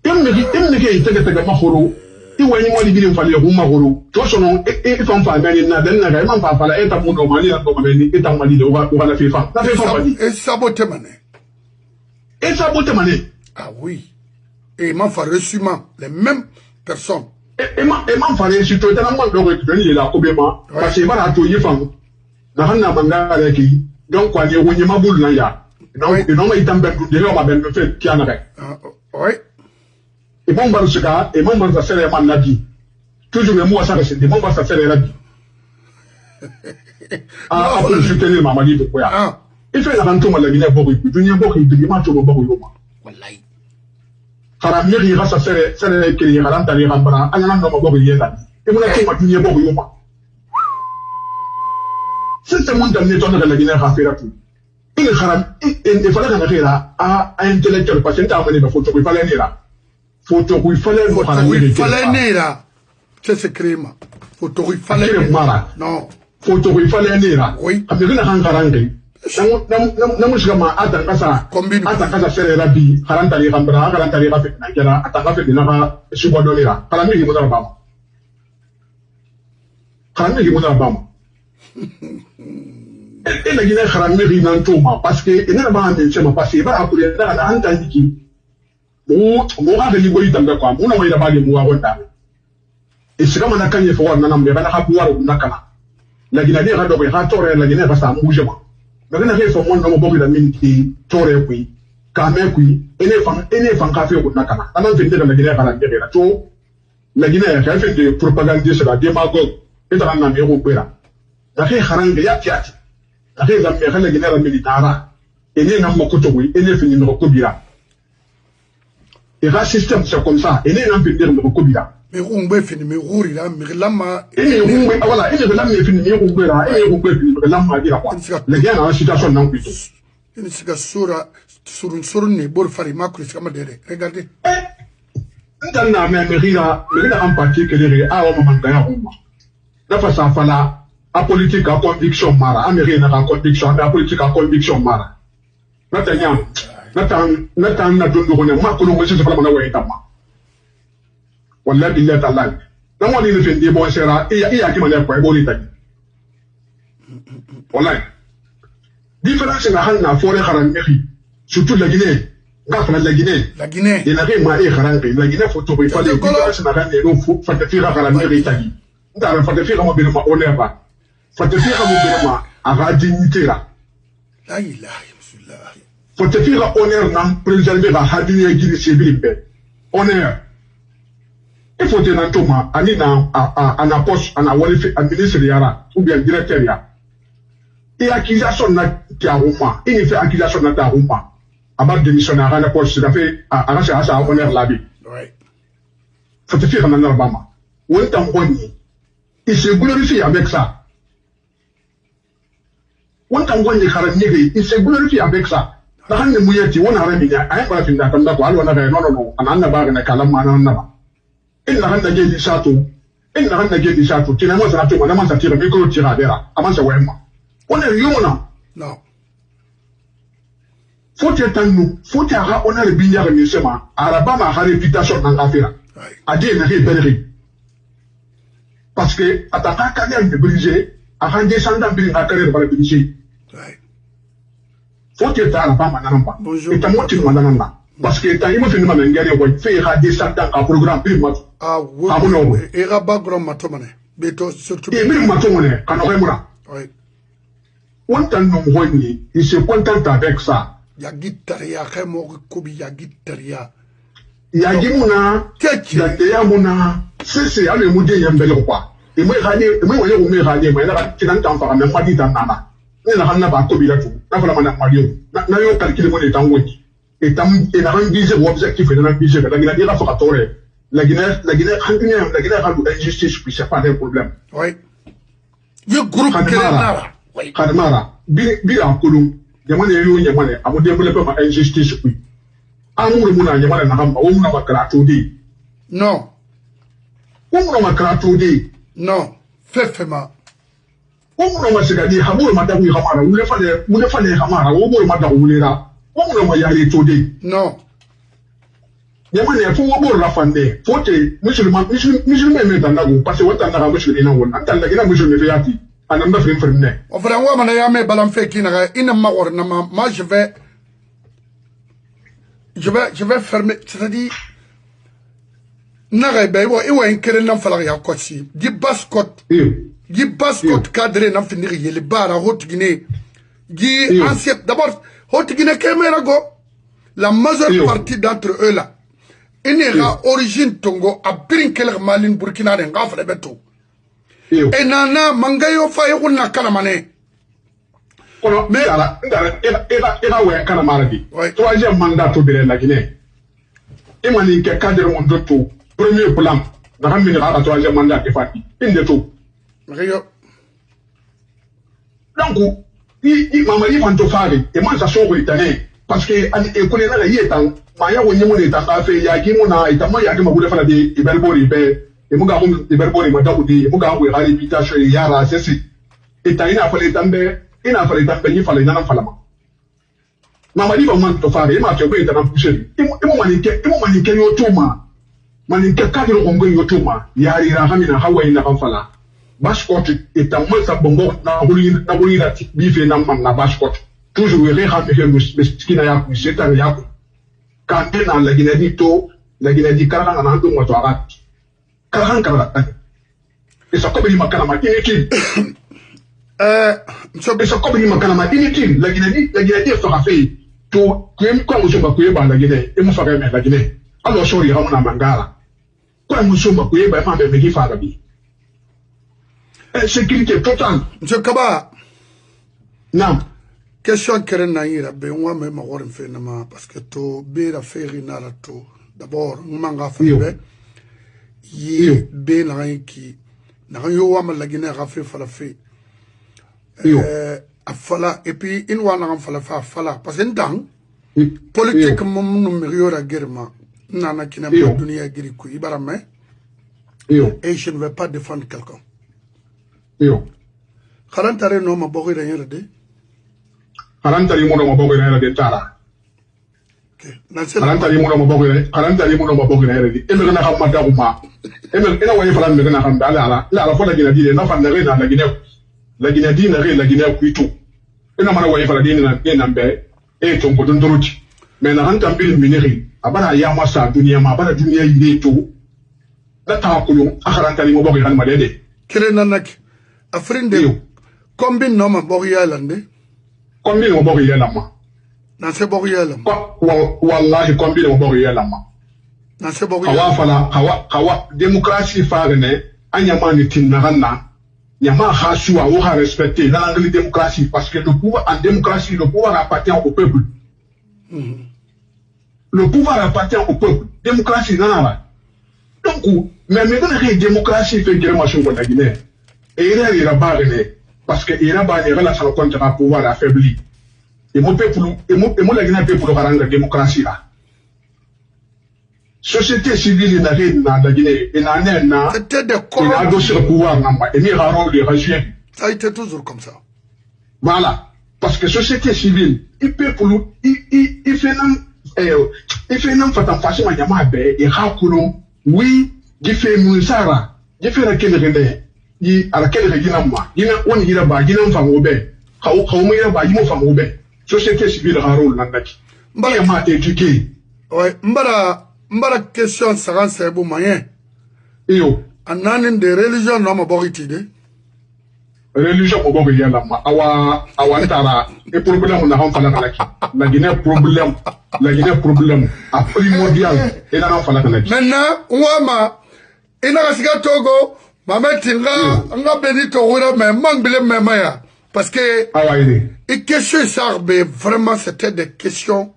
Imne ke tege mahoro iwe mo libiri mfali ya mahoro to sono fam fa meni na den na ga man fa fala eta mundo mali na ko meni eta mali de o la fe fa na fe fa mali et sabote mané ah oui et man fa reçument les mêmes personnes et man fa reçu to tana man dogo to ni la ko be ma parce que bara to yifam na hanna manga re ki donc kwa ni wonyi mabul na ya non ma itambe de yo ma ben fe ki ana oui et bon bar suka et mon bar faire man nabi toujours le mot ça c'est bon bar faire rabi Après, je te dis, Mamadi, de quoi? Il fait la rencontre à la Guinée, Bori, Dunia Bori, du dimanche au Bori. Wallahi. Faramiri, il va se faire, c'est qu'il y a un rentre à l'Irambara, à l'an de Bori, et vous n'avez pas Dunia Bori. C'est un monde d'amener ton de la Guinée à faire tout. Il fallait qu'on arrive à intellectuel, parce que t'as amené la photo, il fallait aller là. Photo, il fallait aller là. C'est ce crime. Photo, il fallait aller là. Non. Photo, il fallait aller là. Oui. Après, il y a un garangé. Namushigama atakasa atakasa serera bi haranta li gambra haranta li gafe nakera ataka fe dinaka shibodolera kala mi himuna bama kala mi himuna bama et la Guinée kala mi hinan tuma parce que ina ba ande chema parce que ba akure na anta ndiki mo ga de libo itamba kwa mo na wa ida ba ge mo wa wonda et c'est comme na kanye fo wa na nambe ba na ha buwaro nakana la Guinée ga do ga tore la Guinée ba sa mujema. Mais on a fait mon nom beaucoup de minti, toré qui, camé qui, et les femmes café au Nakana. On a fait de la Guinée à la Guinée. La Guinée a fait de propagande sur la démagogue et dans la numéro Pera. La fait Harang Yatiat. La fait la Guinée militaire. Et les noms Kotoui, et les films de Kobira. Et le système c'est comme ça, et les noms de Kobira. Mais on va finir, mais on va mais lama. Et voilà, et le lame est fini, on va et on peut le lame à dire quoi. Les gars dans la situation non plutôt. Il y a sur une sorne, bord farima, regardez. Dans la même rira, mais là en partie que les a au moment d'un moment. La face à Fala, à politique à conviction mara, américaine à conviction, à politique à conviction mara. Nathan, n'a donné ma colombe, c'est pas mon way tama. Wallah billah ta'ala. Dans mon livre, il dit bon, c'est là, il y a qui m'a l'air pour évoluer. Wallah. Différence na hanna forêt harameri, surtout la Guinée. Gafla la Guinée. La Guinée. Il n'a rien marqué harameri. La Guinée faut trouver pas les différences na hanna no fou, fait de faire harameri tagi. Dans fait de faire mon bien ma honneur ba. Fait de faire mon bien ma à dignité là. La ilaha illallah. Faut de faire honneur nan préserver la hadine guiné civil bé. Honneur. Il faut dire Thomas, ani na un poste, un awalifi, un ministre yara, ou bien directeur ya. Et accusation na tiaruma, il fait accusation na tiaruma. Abat démissionnaire à la poste, ça fait à la honneur la vie. Faut te faire un Alabama. Ou est en bonnie. Il se glorifie avec ça. Ou est en bonnie, il se glorifie avec ça. La reine de Mouyeti, on a remis, un peu de temps, on a non, on a barre na kalama. Il n'a rien à dire du château. Il n'a rien à dire du château. Tu n'as pas à on a à tirer le micro tiradera. Avant ça, ouais, on est yona. Non. Faut que nous, faut que on a le bignard de Sema. Alabama a réputation dans l'affaire. A dit, il n'a rien parce que, à ta carrière de briser, à rendre descendant de la carrière de briser. Faut que tu Alabama n'a pas. Et ta moitié de Manananda. Parce que quand il m'a fait une manière de faire des certains programmes, ah oui, et rabat grand matomane. Beto surtout. Et même matomane, quand on remoura. Oui. On t'en nomme, il se contente avec ça. Yagitaria, Remo Kobi Yagitaria. Yagimuna, Yagimuna, c'est à le moudir Yambel quoi. Et moi, je vais radier, mais là, tu n'entends pas, même pas dit dans Nana. Il n'a pas Kobi là tout. N'a pas la Mario. N'a pas calculé mon état oui. Et la rembise l'objectif de la rembise, la Guinée a fait la Guinée a eu injustice, puis c'est pas un problème. Oui. Le groupe Kademara. Oui. Kademara. Bien en Koulou, Yamane Yu Yamane, à mon développement injustice, oui. Amour Mouna Yamane Nahamba, ou Mouna Makaratoudi. Non. Ou Mouna Makaratoudi. Non. Fefema. Ou Mouna Masigadi, Hamour Madawi Hamara, ou le fallait Hamara, ou Mour Madaoulera. On va y aller tout dit. Non. Il y a un faux la fin de. Faut que musulman dans la roue, parce que what on a musulman en one. Attends, la gueule musulman fait ati. Un homme frère frère. On va voir manayame balamfe qui n'a in ma or nama. Moi je vais fermer. C'est-à-dire, n'arrête pas. Il va inquiéter n'en falloir y avoir si. Dis bascot. Dis bascot cadré n'en finir y les barres à haute Guinée. Dis ancien d'abord. La majeure partie d'entre eux là, ils n'ont origine Tongo, à Brinkel Malin Burkina et Ngafrebeto. Et nana mangayo fa yo na kalamane. Mais era ouais kalamaradi. Troisième mandat to de la Guinée. Et mani ke cadre mon doto premier plan. Na ramine ra troisième mandat ke fati. Inde to. Donc i mamadi fanto fare e man sa so ko itane parce que e ko na ye tan ma ya wonye mo ne tan ka fe ya gi mo na ita mo ya gi ma bude fala de iberbori be e mo ga mo iberbori ma da udi e mo ga ko ya reputation ya ra sesi ita ina fale tambe ni fale na fala ma mamadi ba man to fare e ma ke be ita na pushe e mo manike yo to ma manike ka diro ko yo to ma ya ri ra hamina hawa ina kan fala Bashkot est un mot à bonbon, n'a voulu la bife n'a pas Bashkot. Toujours les ramènes de Skinayak, c'est un yak. Quand on a la Guinée-Dito, la Guinée-Di Karan en Ando Motoarat. Karan Karat. Et ça comme il m'a calama inutile. Et ça comme il m'a calama inutile. La Guinée-Di sera fait. Tout, quand nous sommes à la Guinée, et nous ferons la Guinée. Alors, sorry, Ramona Mangara. Quand nous sommes à Koué, bah, mais qui farabi. Sécurité totale. Monsieur Kaba. Non. Question keren na ira be wa me ma worin fe na ma parce que to be la feri na la to d'abord manga fa be yi be na ki na yo wa ma la gina ga fe fa la fe afala et puis in wa na fa la fa fala parce que ndang politique mom no me yora germa na na kina ba dunia giri ku ibara me et je ne vais pas défendre quelqu'un. Kharantare no ma bogo ira de Kharantare mo no ma bogo ira de tara Kharantare mo no ma bogo ira de e me na xam ma da kuma e me ina waye fala me na xam da la fa la gina di na fa na rena la gina di na re la gina ku itu ina mana waye fala di na be e to ko don doruti me na han tambil miniri abana ya ma sa dunia ma abana dunia yi to da ta ko yo Kharantare mo bogo ira ma de kire nanak Afrindi combien de noms Boriyalande? Combien de Boriyalama? Dans ce Boriyalama. Wallahi, combien de Boriyalama? Dans ce Boriyalama. Kawa, démocratie farine, Anyamani Tinarana, Yama Hasua, on a respecté l'anglais démocratie parce que le pouvoir en démocratie, le pouvoir appartient au peuple. Le pouvoir appartient au peuple. Démocratie, non, non. Donc, mais maintenant, la démocratie fait que ma chose de Guinée. Et il y a parce que il y a des relations contre le pouvoir affaibli. Et mon peuple, et mon la Guinée peuple aura la démocratie là. Société civile n'a rien dans la Guinée, et n'a rien. C'était des corrompus. Il a dossier le pouvoir, et il y a un régime. Ça a été toujours comme ça. Voilà. Parce que société civile, il peut pour nous, il fait non, fatant facilement, il y a ma baie, et racoulon, oui, il fait moussara, il fait la quelle yi ala kele ga gina ma gina woni gina ba gina fango be xaw ma ba yimo fango be société civile ha rôle nan daki mbara ma éduquer ouais mbara question saran c'est bon moyen iyo ananin de religion no ma boriti de religion mo bogo yalla ma awa ntara e problème na han fala kalaki la Guinée problème a primordial et na han fala kalaki maintenant wama ina gasiga Togo nga Benito Oura mais mangbele memaya parce que et question sarbe vraiment c'était des questions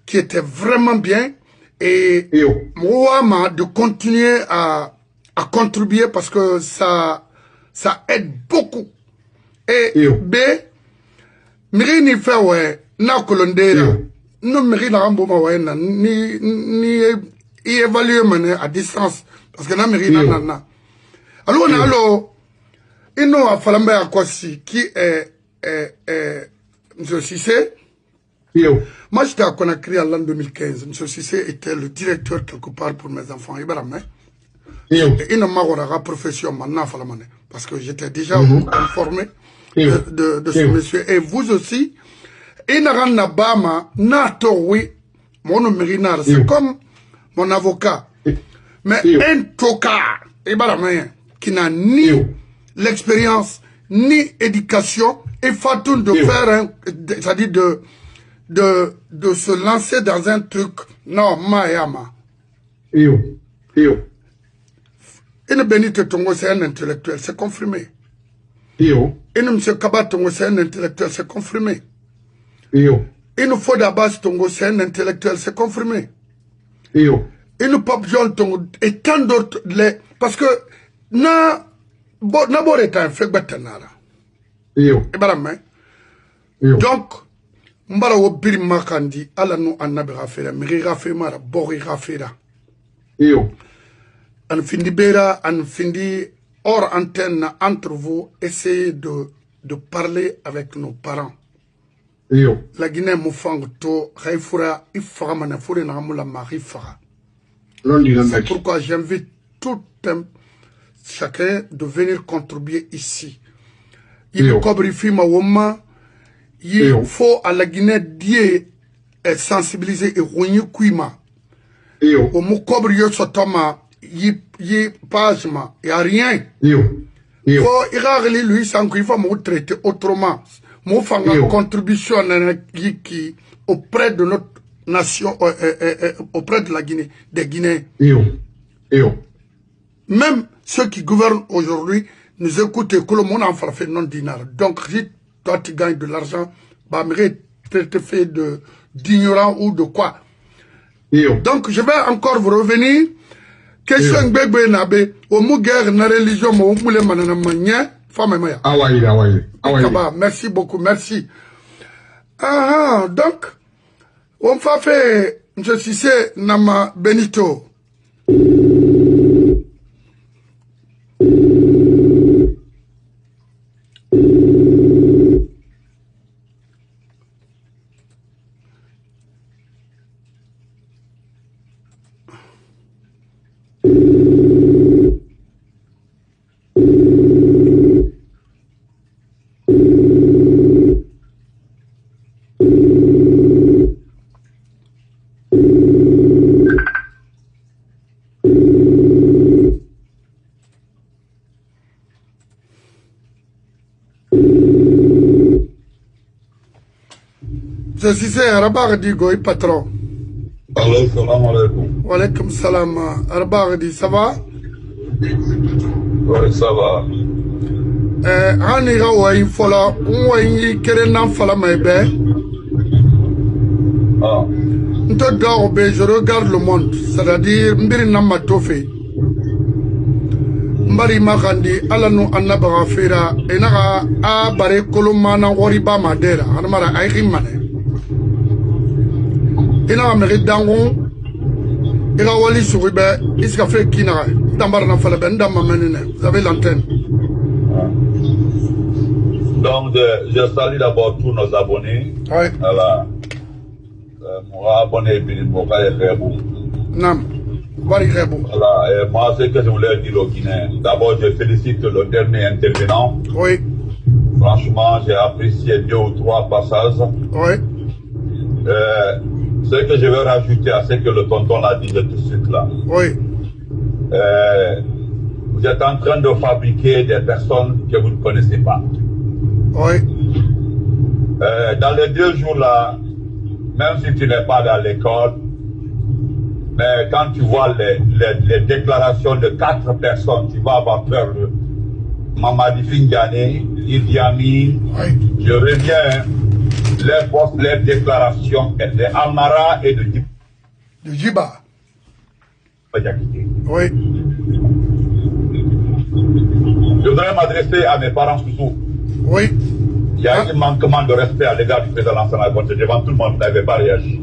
qui étaient vraiment bien et moi de continuer à contribuer parce que ça aide beaucoup et B miri ni fait ouais na kolondera no miri na rambo ma ouais na ni évaluer mané à distance parce que na alors on a il nous a fallu à Kwasi qui est M. Cissé. Moi j'étais à Conakry en l'an 2015. M. Cissé était le directeur quelque part pour mes enfants. Il n'a pas de profession maintenant parce que j'étais déjà informé de ce monsieur. Et vous aussi, il n'a pas Bama, mon numéro, c'est comme mon avocat. Mais un tocard, qui n'a ni l'expérience, ni éducation, et Fatoun de faire c'est-à-dire de se lancer dans un truc, non, Mayama. Et Ine Benito Tongo, c'est un intellectuel, c'est confirmé. Ine M. Kaba Tongo, c'est un intellectuel, c'est confirmé. Ine Foda Abbas Tongo, c'est un intellectuel, c'est confirmé. Ine Pape John Tongo, et tant d'autres, parce que, na boreta un fake batanara. Donc, mbara wo biri makandi, ala nou annabi rafera, miri rafera, bori rafera. An findi bera, an findi hors antenne entre vous, essayez de parler avec nos parents. La Guinée moufang to, haifura, ifara manafure na hamula marifara. C'est pourquoi j'invite tout chacun de venir contribuer ici. Il faut à la Guinée d'y sensibiliser et renouer kuima. Au mukobri yo sotoma y pagement y a rien. Faut iragli lui sans qu'il faut me traiter autrement. Mon fanga contribution qui auprès de notre nation auprès de la Guinée, des Guinéens. Même ceux qui gouvernent aujourd'hui nous écoutent et que le monde en fait non dinar. Donc, si toi tu gagnes de l'argent, bah, mérite te fait d'ignorant ou de quoi. Donc, je vais encore vous revenir. Question bébé nabe, au mou guerre na religion, au mou le manana mania, femme maya. Merci beaucoup, merci. Donc, on va faire, je suis Nama Benito. Je suis Arabagdi Goy, patron. Salam alaikum. Wa alaikum salam. Arabagdi, ça va? Oui, ça va. Hanira wa infola, on yi kerenan fala maïbe. Ah. Nto dorbe, je regarde le monde, c'est-à-dire mbiri nama tofe. Mbari makandi, alanu annabara fera, enaka a bare kolomana wariba madera, hanmara aïrimane. Ina ameri dangon ira wali souribe iska fait kinara dambar na fala ben dam menene vous avez l'antenne. Donc je salue d'abord tous nos abonnés. Oui. Voilà. Mon abonné Bilimoka et Rebou. Nam. Bari Rebou. Voilà. Et moi ce que je voulais dire aux Guinéens, d'abord je félicite le dernier intervenant. Oui. Franchement, j'ai apprécié 2 ou 3 passages. Oui. Ce que je vais rajouter à ce que le tonton l'a dit tout de suite là. Oui. Vous êtes en train de fabriquer des personnes que vous ne connaissez pas. Oui. Dans les 2 jours là, même si tu n'es pas dans l'école, mais quand tu vois les déclarations de 4 personnes, tu vas avoir peur de Mamadi Fingane, Idi Amin, Oui. je reviens. Les déclarations de Amara et de Djiba. Oui. Je voudrais m'adresser à mes parents sous. Oui. Il y a un manquement de respect à l'égard du président Lansana Conté. Devant tout le monde, vous n'avez pas réagi.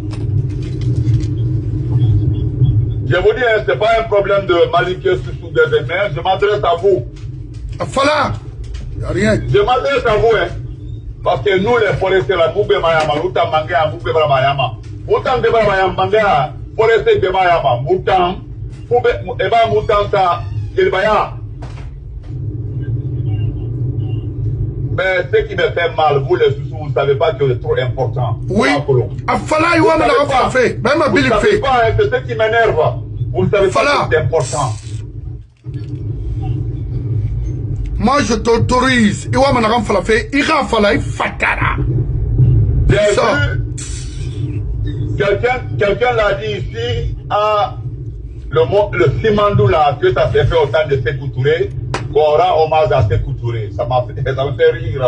Je vous dis, ce n'est pas un problème de Maliké sous des mains. Je m'adresse à vous. Fala. Il n'y a rien. Je m'adresse à vous, hein. Parce que nous, les forestiers, la Moubé Mayama, Moutam Mangea, Moubé Mayama, Moutam de Mayama, Mangea, forestier de Mayama, Moutam, Eba Moutam, ça, Kilbaya. Mais ce qui me fait mal, vous les sous, vous ne savez pas que c'est trop important. Oui. Fala, il va me la faire. Même à Billy fait. C'est ce qui m'énerve. Vous ne savez pas que c'est important. Moi, je t'autorise. Il va me la faire. Il va falloir fatara. Quelqu'un l'a dit ici à le Simandou là, que ça s'est fait au temps de Sékou Touré, qu'on rend hommage à Sékou Touré. Ça me fait rire.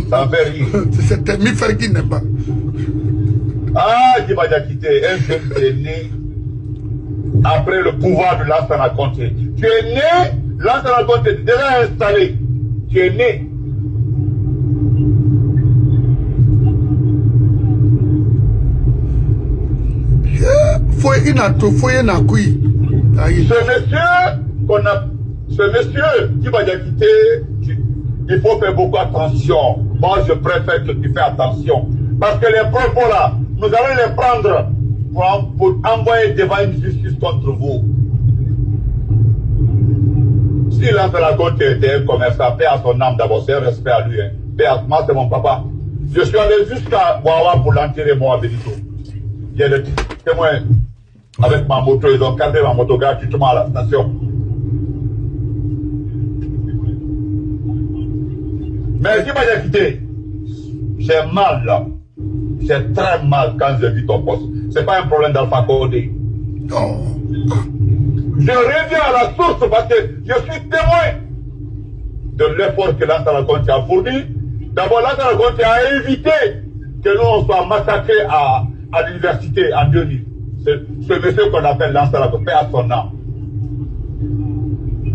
Ça me fait rire. C'était mi-faire qui n'est pas. Ah, Djiba Diakité, un jeune qui est né après le pouvoir de Lansana Conté. Tu es né, Lansana Conté est déjà installé. Tu es né. Ce monsieur qui va quitter, il faut faire beaucoup attention. Moi, je préfère que tu fais attention. Parce que les propos là, nous allons les prendre pour envoyer devant une justice contre vous. Si Lansana Conté était un commerçant, paix à son âme d'abord, c'est un respect à lui. Hein. Moi, c'est mon papa. Je suis allé jusqu'à Wawa pour l'enterrer, moi, à Benito. Il y a des témoins avec ma moto, ils ont cadré ma moto gratuitement à la station. Mais dis-moi, j'ai quitté. J'ai mal là. J'ai très mal quand j'ai vu ton poste. C'est pas un problème d'Alpha Condé. Non. Je reviens à la source parce que je suis témoin de l'effort que Lansana Conté a fourni. D'abord, Lansana Conté a évité que nous on soit massacrés à l'université en 2000. C'est ce monsieur qu'on appelle Lansana Conté à son âme.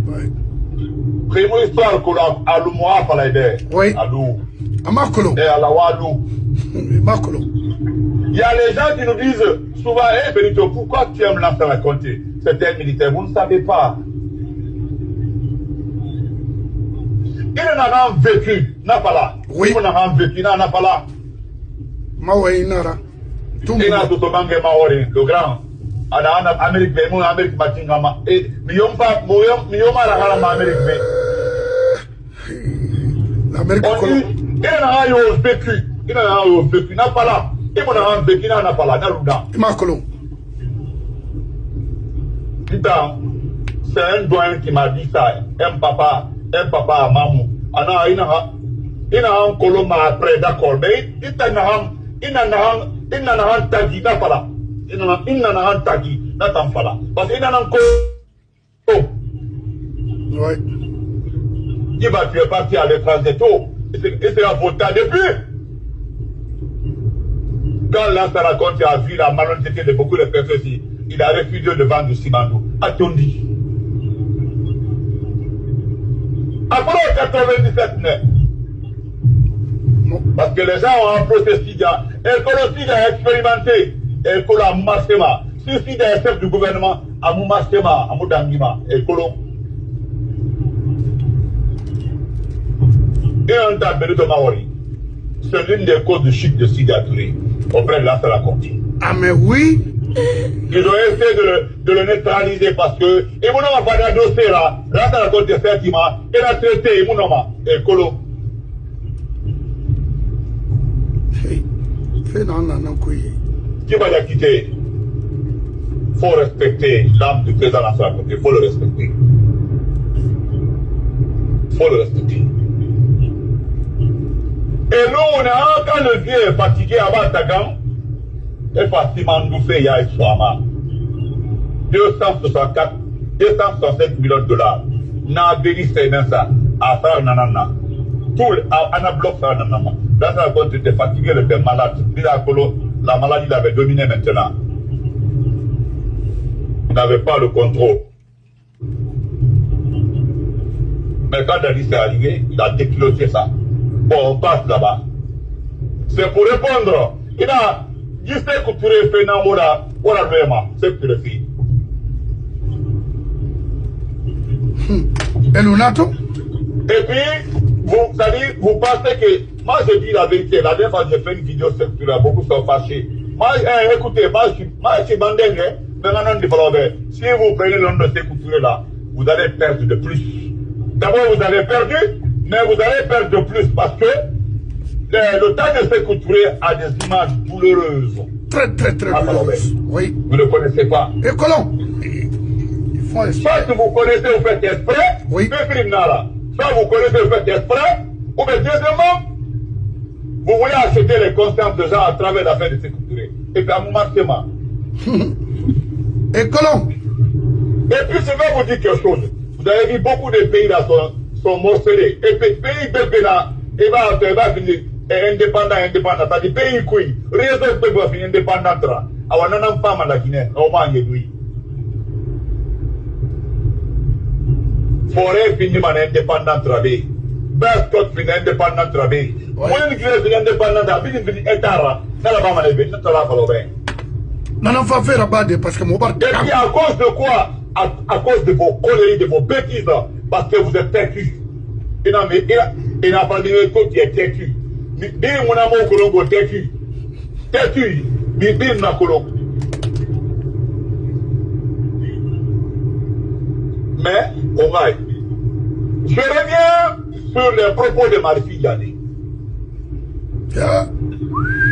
Oui. Primo histoire qu'on a à l'Oumoua Falaïdé. Oui. À l'Ou. À Makolo. Et à la Walou. Makolo. Il y a les gens qui nous disent souvent, hé Benito, pourquoi tu aimes Lansana Conté? C'était un militaire, vous ne savez pas. Il en a vécu, n'a pas là. Oui. Il en a vécu, n'a pas là. Mawaï Nara. Tout Il a tout le monde Maori, le grand. En Amérique, Amérique Matingama. Et Miyoma la Halama Amérique. L'Amérique. Il en a vécu. Il en a vécu, n'a pas là. Il en a vécu, n'a pas là. Makolo. Putain, c'est un doyen qui m'a dit ça. Un papa à Mamou. Il a un coloma après, d'accord. Mais il n'a pas tagi, n'a pas là. Il n'a pas tagi, n'a pas là. Parce qu'il n'a pas coloma. Oui. Tu es parti à l'étranger tôt. Et c'est la faute depuis. Quand Lansana Conté a vu la malhonnêteté de beaucoup de personnes ici, il a refusé de vendre du Simandou. Attendu. Après 97 mai. Parce que les gens ont approché Sidia. Et que le Sidia a expérimenté. Et que la Moumassema. Si Sidia est chef du gouvernement, à Moumassema, à Moudangima, et que l'on. Et on a Benito Maori. C'est l'une des causes de chute de Sidia Touré. Auprès de Lansana Conté. Ah, mais oui. Ils ont essayé de le neutraliser parce que, et mon nom a pas de dossier là, Lansana Conté effectivement, il a traité mon nom, et Kolo. Fais non, Qui va y quitter? Il faut respecter l'âme du président Lansana Conté, il faut le respecter. Il faut le respecter. Et nous, on a, quand le vieux est fatigué avant Tagam, et Fatimandou fait Yaï Swama. 265 millions de dollars. N'a béni c'est même ça. À faire nanana. Tout le, à bloc ça nanana. Là, ça quand tu étais fatigué, il était malade. La maladie l'avait dominé maintenant. Il n'avait pas le contrôle. Mais quand Dadi s'est arrivé, il a déclenché ça. Bon, on passe là-bas. C'est pour répondre. Il a dit que tu es fait dans Mora, c'est que tu le fais. Et Lunato? Et puis, vous pensez que, moi je dis la vérité, la dernière fois j'ai fait une vidéo sur là, beaucoup sont fâchés. Moi, écoutez, moi je suis bandingue, mais maintenant de valeur. Si vous prenez le nom de ces coutures là, vous allez perdre de plus. D'abord, vous avez perdu, mais vous allez perdre de plus parce que le temps de ces couturiers a des images douloureuses. Très douloureuses. Oui. Vous ne connaissez pas. Et Colomb, ils font soit que vous connaissez, vous faites exprès, oui. Soit vous connaissez, vous faites exprès, ou bien deuxièmement, vous voulez acheter les consciences de gens à travers l'affaire de ces couturiers. Et puis à un moment, Et Colomb. Et puis, je vais vous dire quelque chose. Vous avez vu beaucoup de pays là sont morcelés. Et puis, pays de là, il va finir indépendant. C'est-à-dire, pays qui, réseau de va finir indépendant. Alors, on n'a pas la Guinée. On va y aller. Forêt finit man indépendant travail. Bastot finit indépendant travail. Moi, je suis indépendant travail. Je suis état. N'a pas mal élevé. N'a pas mal élevé. Non, non, faut faire rabattre parce que mon bar. Et puis, à cause de quoi? À cause de vos conneries, de vos bêtises, parce que vous êtes têtus. Il n'a pas dit que tu es têtu. Dis mon amour Colombo têtu. Têtu. Dis ma Colombo. Mais, alright. Je reviens sur les propos de Marie-Fille Diané. Yeah.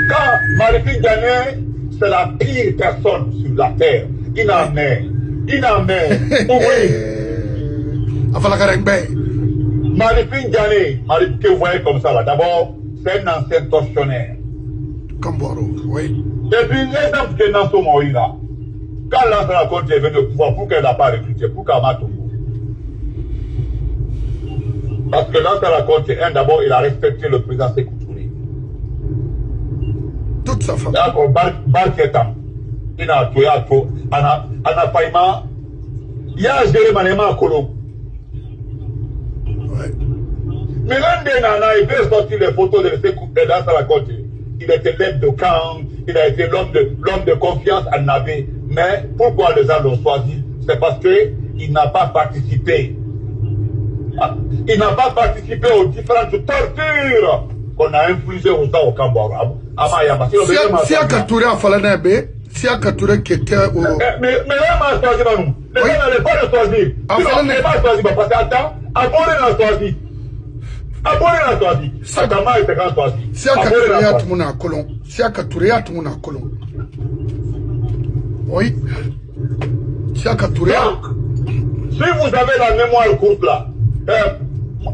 Quand Marie-Fille Diané, c'est la pire personne sur la terre. Il n'a même. Oui. Marie-Fille Diané, que vous voyez comme ça là, d'abord, c'est un ancien tortionnaire. Camboro, oui. Et puis, l'exemple que Nanso Moïse là, quand Lansana Conte est venu au pouvoir, pour qu'elle n'a pas recruté, pour qu'elle m'a tombé. Parce que Lansana Conte, d'abord, il a respecté le président Sékou Touré. Toute sa famille. D'accord, Barketam, il a tué à tout, en a païma, il a géré manéma à Colomb. Mais l'un des nanas, il peut sortir les photos de Sékou et Lansana Conte. Il était l'aide de camp, il a été l'homme de confiance à Nabé. Mais pourquoi les gens l'ont choisi? C'est parce qu'il n'a pas participé. Il n'a pas participé aux différentes tortures qu'on a infligées aux gens au Cambodge. Si à Katouré a fallu un bé, si à Katouré qui était au. Mais là, on a choisi, nous. Les gens n'allaient pas le choisir. On n'a pas choisi, parce que attends, abonner l'a choisi. Abonner l'a choisi. Satama était grand choisi. Si à Katouré a tout le monde à Colomb. Si à Katouré a tout le monde à Colomb. Oui. Si à Katouré. Si vous avez la mémoire courte là,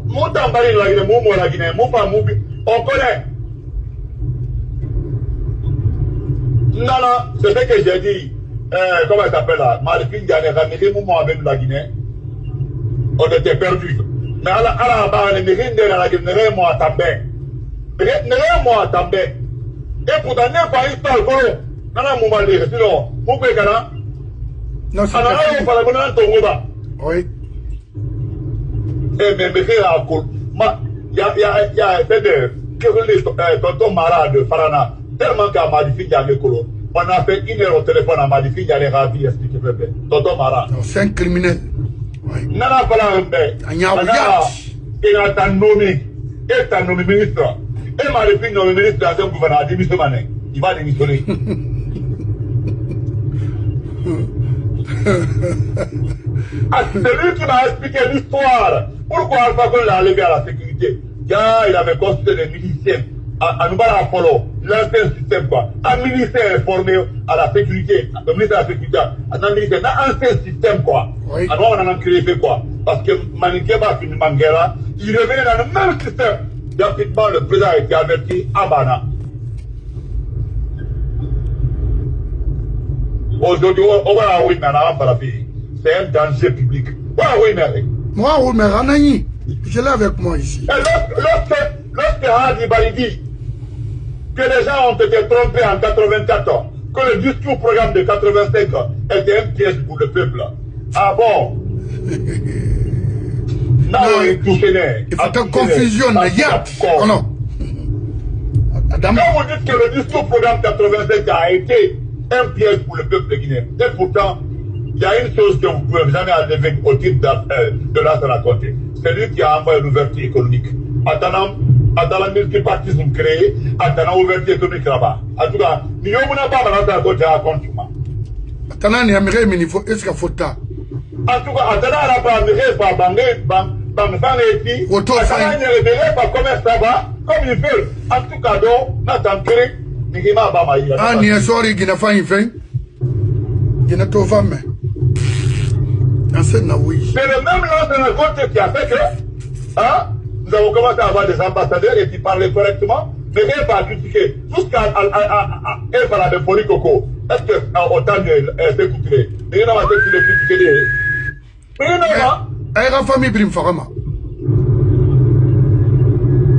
mon tambari la Guinée, mon la Guinée, mon pas mon, on connaît. Non, c'est ce que j'ai dit. Comment elle s'appelle là? Marie-Fille Diané, ramenez mon avec la Guinée. On était perdus. Mais à la base, les mérines de la Guinée, moi à També. Moi à També. Et pourtant, n'est pas une histoire, non, mon mari, sinon, mon père, non, c'est pas. Oui. Et mais il y a fait de tonton Mara de Farana, tellement qu'à Marie-Fille Diané Kolo, on a fait 1 heure au téléphone à Marie-Fille Diané Ravi, expliquez moi tonton Mara. C'est un criminel. Oui. Nana Fala il a nommé, et t'as nommé ministre, et Marie-Fille nommé ministre dans un gouvernement, il va démissionner. Celui qui m'a expliqué l'histoire. Pourquoi Alpha Condé l'a enlevé à la sécurité? Car il avait constitué des miliciens. À Noubala Apollo, l'ancien système quoi. Un ministère formé à la sécurité, le ministère de la sécurité, un ministère, un ancien système quoi. Oui. Alors on en a créé quoi? Parce que Manikeba finit Mangera, il revenait dans le même système. Rapidement, le président a été averti à Bana. Aujourd'hui, on va oui, mais c'est un danger public. Oui, mais. Moi, oui, mais Ranani, je l'ai avec moi ici. Lorsque Hadi Bari dit que les gens ont été trompés en 84, que le discours programme de 85 était un piège pour le peuple. Ah bon? Non, il faut une confusion, oh non. Quand vous dites que le discours programme 85 a été un piège pour le peuple guinéen, et pourtant, il y a une chose que vous ne pouvez jamais enlever au titre de Lansana Conte. C'est lui qui a envoyé l'ouverture économique. Attendant le multipartisme créé, attendant l'ouverture économique là-bas. En tout cas, nous n'avons pas Lansana Conte à compte. Attendant, il y a un niveau, est-ce qu'il faut ça? En tout cas, attendant la banque, pas banque, pas commerce là-bas, comme ils veulent. En tout cas, donc, n'attend que ah, ni est sorti qui n'a pas une fin. Il n'a pas fait. C'est le même Lansana Conte qui a fait que nous avons commencé à avoir des ambassadeurs qui parlaient correctement, mais elle n'a pas critiqué. Tout ce qu'elle parle de Poli Coco, est-ce que autant de s'écouter? Il y a un qui le critiquer. Mais non, la famille Brim Farama.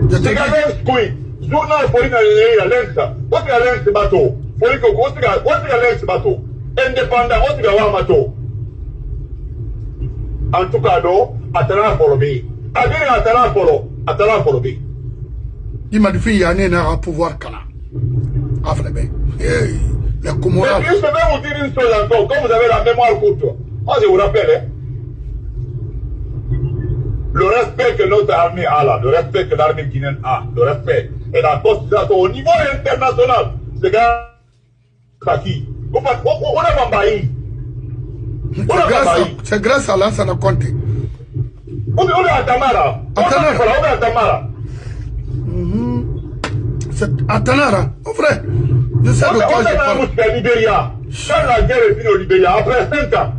c'est quand même oui. Journal pour une alliance. What is alliance bateau? Pour que what is alliance bateau? Indépendant, what is bateau? En tout cas, non, attends pour le pays. Attends pour le pays. Il m'a dit qu'il y a un pouvoir cana. Les Comores. Et puis, je vais vous dire une chose encore, comme vous avez la mémoire courte. Moi, je vous rappelle, hein, le respect que notre armée a là, le respect que l'armée guinéenne a, le respect et la considération au niveau international, c'est gars, qui on a envahi. C'est grâce à Lansana Conté. On est à Tamara. On est à Tamara. C'est à Tanara, mon frère. Je sais de quoi je parle. On est à Libéria. Quand la guerre est finie au Libéria, après 5 ans,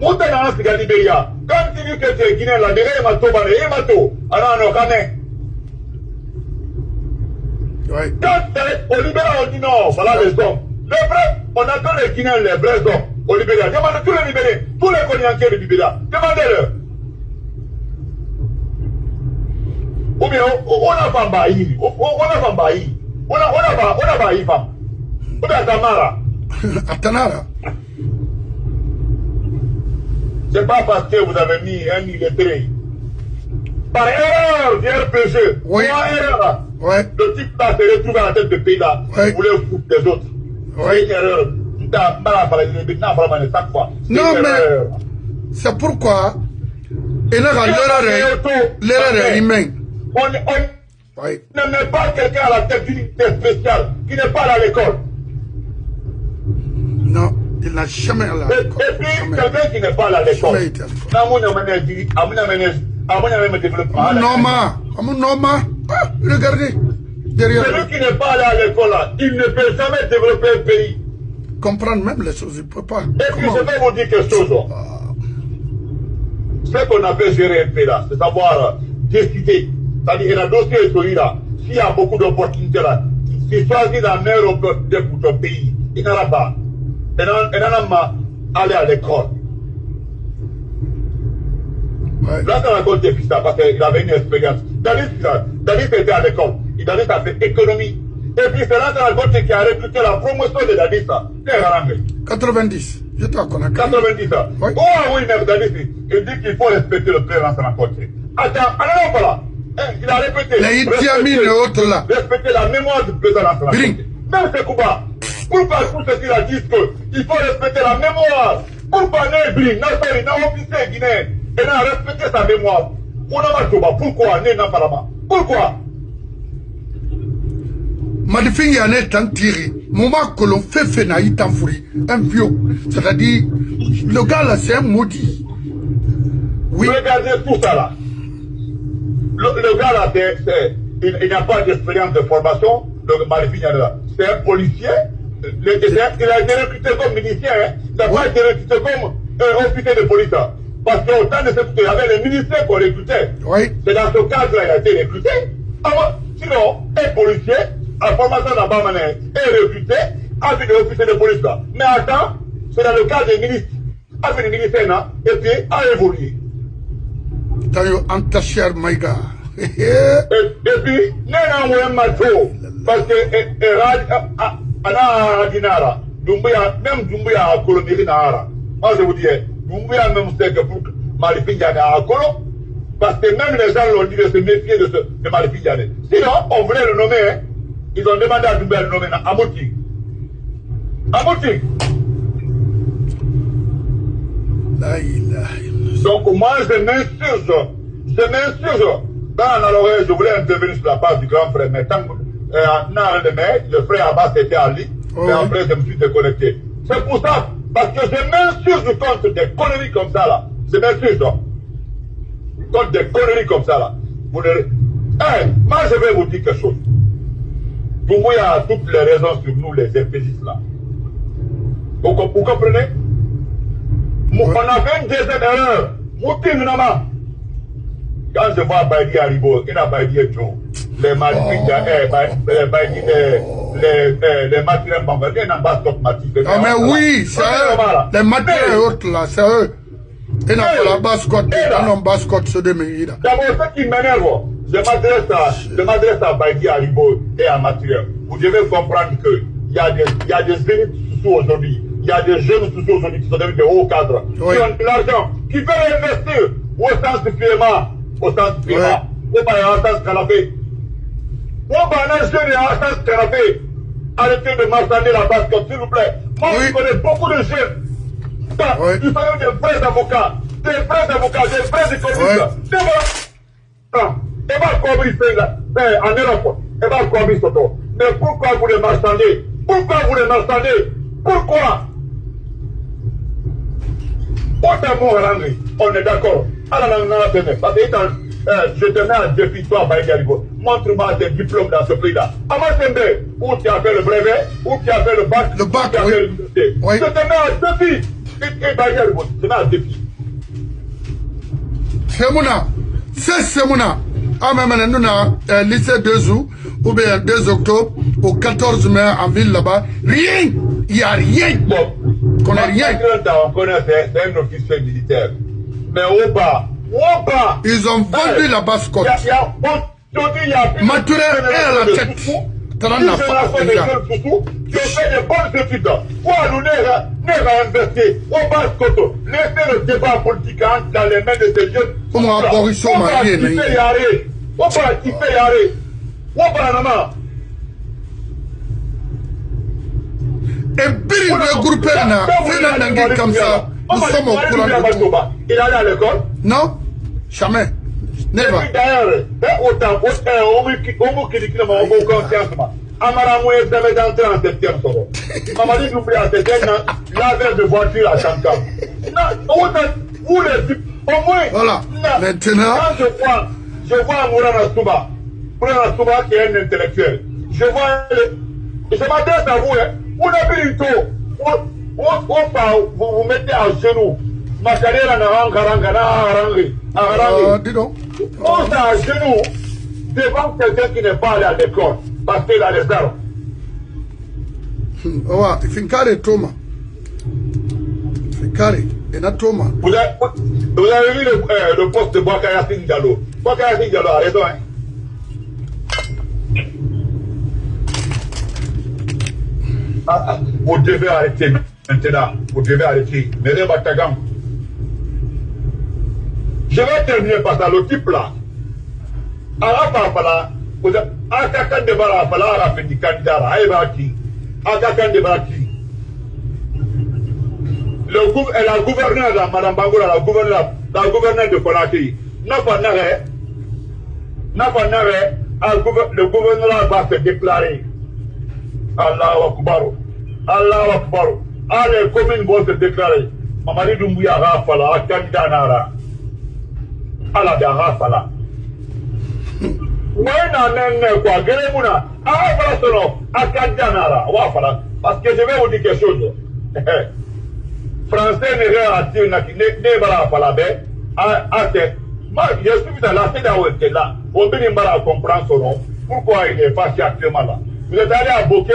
on est à Libéria. Quand tu dis que tu es Guinéen, la guerre est mato, alors on est quand au Libéria, on dit non, voilà les hommes. Les vrais, on appelle les Guinéens les vrais hommes au Libéria. Demandez tous les Libériens, tous les Cognaciens du Libéria. Demandez-leur. Ou bien, on a pas envahi. On a envahi, femme. On a Tamara. Atanara. C'est pas parce que vous avez mis un illettré. Par erreur du RPG. Oui. Par erreur. Ouais. Le type là se retrouve à la tête de pays là. Oui. Vous voulez foutre des autres. Oui. C'est une erreur. Non, mais c'est pourquoi l'erreur est humaine. On ne met pas quelqu'un à la tête d'une unité spéciale qui n'est pas à l'école. Non, il n'a jamais à l'école. Et puis, quelqu'un qui n'est pas à l'école. Regardez. Derrière. Celui qui n'est pas allé à l'école, il ne peut jamais développer un pays. Comprendre même les choses, il ne peut pas. Et puis, je vais vous dire quelque chose. Ce qu'on appelle gérer un pays là, c'est savoir décider. C'est-à-dire, il y a un dossier historique là. S'il y a beaucoup d'opportunités là, s'il choisit la meilleure opportunité pour ton pays, il n'en a pas. Il n'en a pas aller à l'école. Ouais. Là, ça raconte des ça parce qu'il avait une expérience. Dadis était à l'école. Dadis a fait économie. Et puis c'est là, ça raconte qui a recruté la promotion de Dadis. 90. Je te connais. 90. Oui. Oh oui, mais Dadis, il dit qu'il faut respecter le président de la côté. Attends, alors voilà. Il a répété. Les Idi et autres là. Respecter la mémoire du président de la côté. Même ce Kouba. Pourquoi tout ceci là disent qu'il faut respecter la mémoire. Pourquoi Nebri, Nassari, officier guinéen, et n'a respecté sa mémoire. Pourquoi Pourquoi Madifing Yane Tantiri, Mouma Kolon Fefe na Itanfuri, un vieux. C'est-à-dire, le gars là, c'est un maudit. Oui. Regardez tout ça là. Le gars là, il n'a pas d'expérience de formation, le Madifing Yane là. C'est un policier. Il a été recruté comme militaire, hein. Il n'a pas été recruté comme officier de police. Parce qu'au temps de ce il y avait les militaires qu'on recrutait. Oui. C'est dans ce cadre-là qu'il a été recruté. Sinon, un policier, à la formation d'Abamane, est recruté avec des officiers de police là. Mais attends, c'est dans le cadre des ministres, avec les militaires là, et puis a évolué. Tayo Antachar Maïga. Et puis, nous avons un macho, parce que Ana Dinara, même Doumbouya a colonisé Nahara. Moi je vous dis, Doumbouya même c'est que pour Malifing Yane à Colo, parce que même les gens l'ont dit de se méfier de Malifing Yane. Sinon, on voulait le nommer, hein. Ils ont demandé à Doumbouya de le nommer Amouti. Amouti. Donc moi je m'insurge. Je voulais intervenir sur la part du grand frère, mais tant le frère Abbas était à lui, mais après je me suis déconnecté. C'est pour ça, parce que je m'insurge contre des conneries comme ça là. Je m'insurge contre des conneries comme ça là. Moi je vais vous dire quelque chose. Doumbouya a toutes les raisons sur nous les FPJistes là. Vous comprenez? On a fait une deuxième erreur. Quand je vois Baïdi Haribo, il a Baïdi Joe, les Malifing, les matériels bancaires. Il y a une base automatique. Ah, mais oui, c'est eux. Les matériels autres là, c'est eux. Et n'a pas la base code, non base code sur des milliers. D'abord, ce qui m'énerve, je m'adresse à Baïdi, à Ribo et à Mathieu. Vous devez comprendre qu'il y a des zéniths sous aujourd'hui. Il y a des jeunes sous aujourd'hui qui sont devenus de hauts cadres. Oui. Qui ont de l'argent, qui veulent investir au sens du paiement. Au sens du paiement. Ou pas au sens canapé. Ou pas un jeune au sens canapé. Arrêtez de marchander la base code, s'il vous plaît. Moi, je connais beaucoup de jeunes. Oui. Ils sont des vrais avocats, des vrais économistes. Et pas comme ils font en Europe, et pas comme ils sont. Mais pourquoi vous les marchandez? Pourquoi vous les marchandez? Pourquoi? On est d'accord. Parce que je te mets en défi, toi, Baïgarigo. Montre-moi tes diplômes dans ce pays-là. Amasembe, où tu as fait le brevet, où tu as fait le bac, où tu as fait l'université. Je te mets en défi. Et Baïgarigo, je te mets en défi. C'est Mouna. Ah, mais maintenant, nous avons lycée 2 août, ou bien 2 octobre, au 14 mai en ville là-bas. Rien. Il n'y a rien. Bon. On n'a rien. On connaît, c'est un officier militaire. Mais au bas. Ils ont vendu la basse côte. Maturé est à la tête. Qui ont fait des bonnes études. Où nous n'avons investi au bas côte. Laissez le débat politique dans les mains de ces jeunes. Comment Boris on va kiffer Yaré. On va kiffer Yaré. On va nama. Et puis le groupe est comme ça. Nous sommes au courant de tout. Il est allé à l'école? Non, jamais. Never. Et puis d'ailleurs, autant, on qui dit qu'il m'a beaucoup conscience. Amara Moué devait entrer en septième solo. Maman dit d'oublier en septième, laveur de voiture à Chantal. Non, vous les dites, au moins. Voilà. Maintenant. Quand je vois Mourana Souba qui est un intellectuel. Je m'adresse à vous, vous n'avez une tour. Vous mettez à genoux. Ma carrière dis donc. On est à genoux devant quelqu'un qui n'est pas allé à l'école parce qu'il a les armes. Il fait carré Thomas. Il fait carré. Et n'a Thomas. Vous avez vu le poste de Boakayassin Diallo. Boakayassin Diallo a raison. Vous devez arrêter maintenant. Vous devez arrêter. Méré Batagam. Je vais terminer par ça, le type là. Arafala, Akakan de Barafala, Arafendi Kandara, Aïbaki, Akakan de Baraki. La gouverneure, Madame Bangoura, la gouverneure de Konakri, n'a pas le gouverneur va se déclarer. Allahu Akbar. Allahu Akbar. Ah, les communes vont se déclarer. Mamadi Doumbouya Rafala, Akanda Nara. Allah da Rafala. Moi, je quoi, Gérémouna, Rafala solo, Akanda Nara, Rafala. Parce que je vais vous dire quelque chose. Français ne réagit ne va pas la moi, je suis dans la CEDAO là. On peut pas comprendre son nom. Pourquoi il est fâché actuellement là? Vous êtes allé à Bokeh,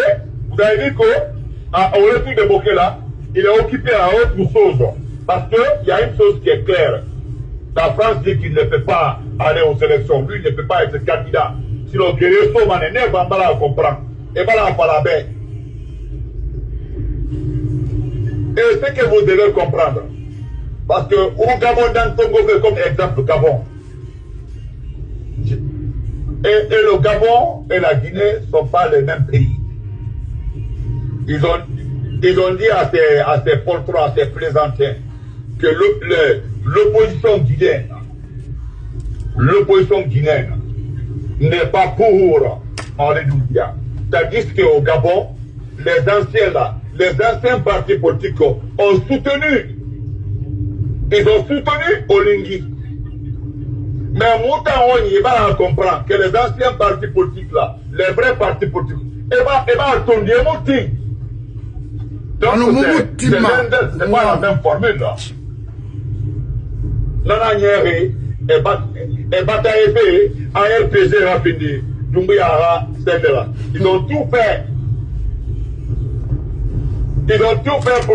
vous avez dit qu'au retour de Bokeh là, il est occupé à autre chose. Parce qu'il y a une chose qui est claire. La France dit qu'il ne peut pas aller aux élections. Lui, il ne peut pas être candidat. Si le guerrier Soman ne va pas la comprendre. Et pas la faire la baie. Et ce que vous devez comprendre. Parce que au Gabon, dans Congo, comme exemple, le Gabon. Et le Gabon et la Guinée ne sont pas les mêmes pays. Ils ont dit à ces poltrons, à ces plaisantins, que l'opposition guinéenne n'est pas pour Alléluia. C'est-à-dire qu'au Gabon, les anciens partis politiques ont soutenu. Ils ont soutenu Olingi. Mais Mouta on va comprendre que les anciens partis politiques là, les vrais partis politiques, ils vont attendre Mouti. Donc c'est pas la même formule là. Nananyeri et bataille à RPG Rafindi, Doumbouya, Sendela. Ils ont tout fait Ils ont tout fait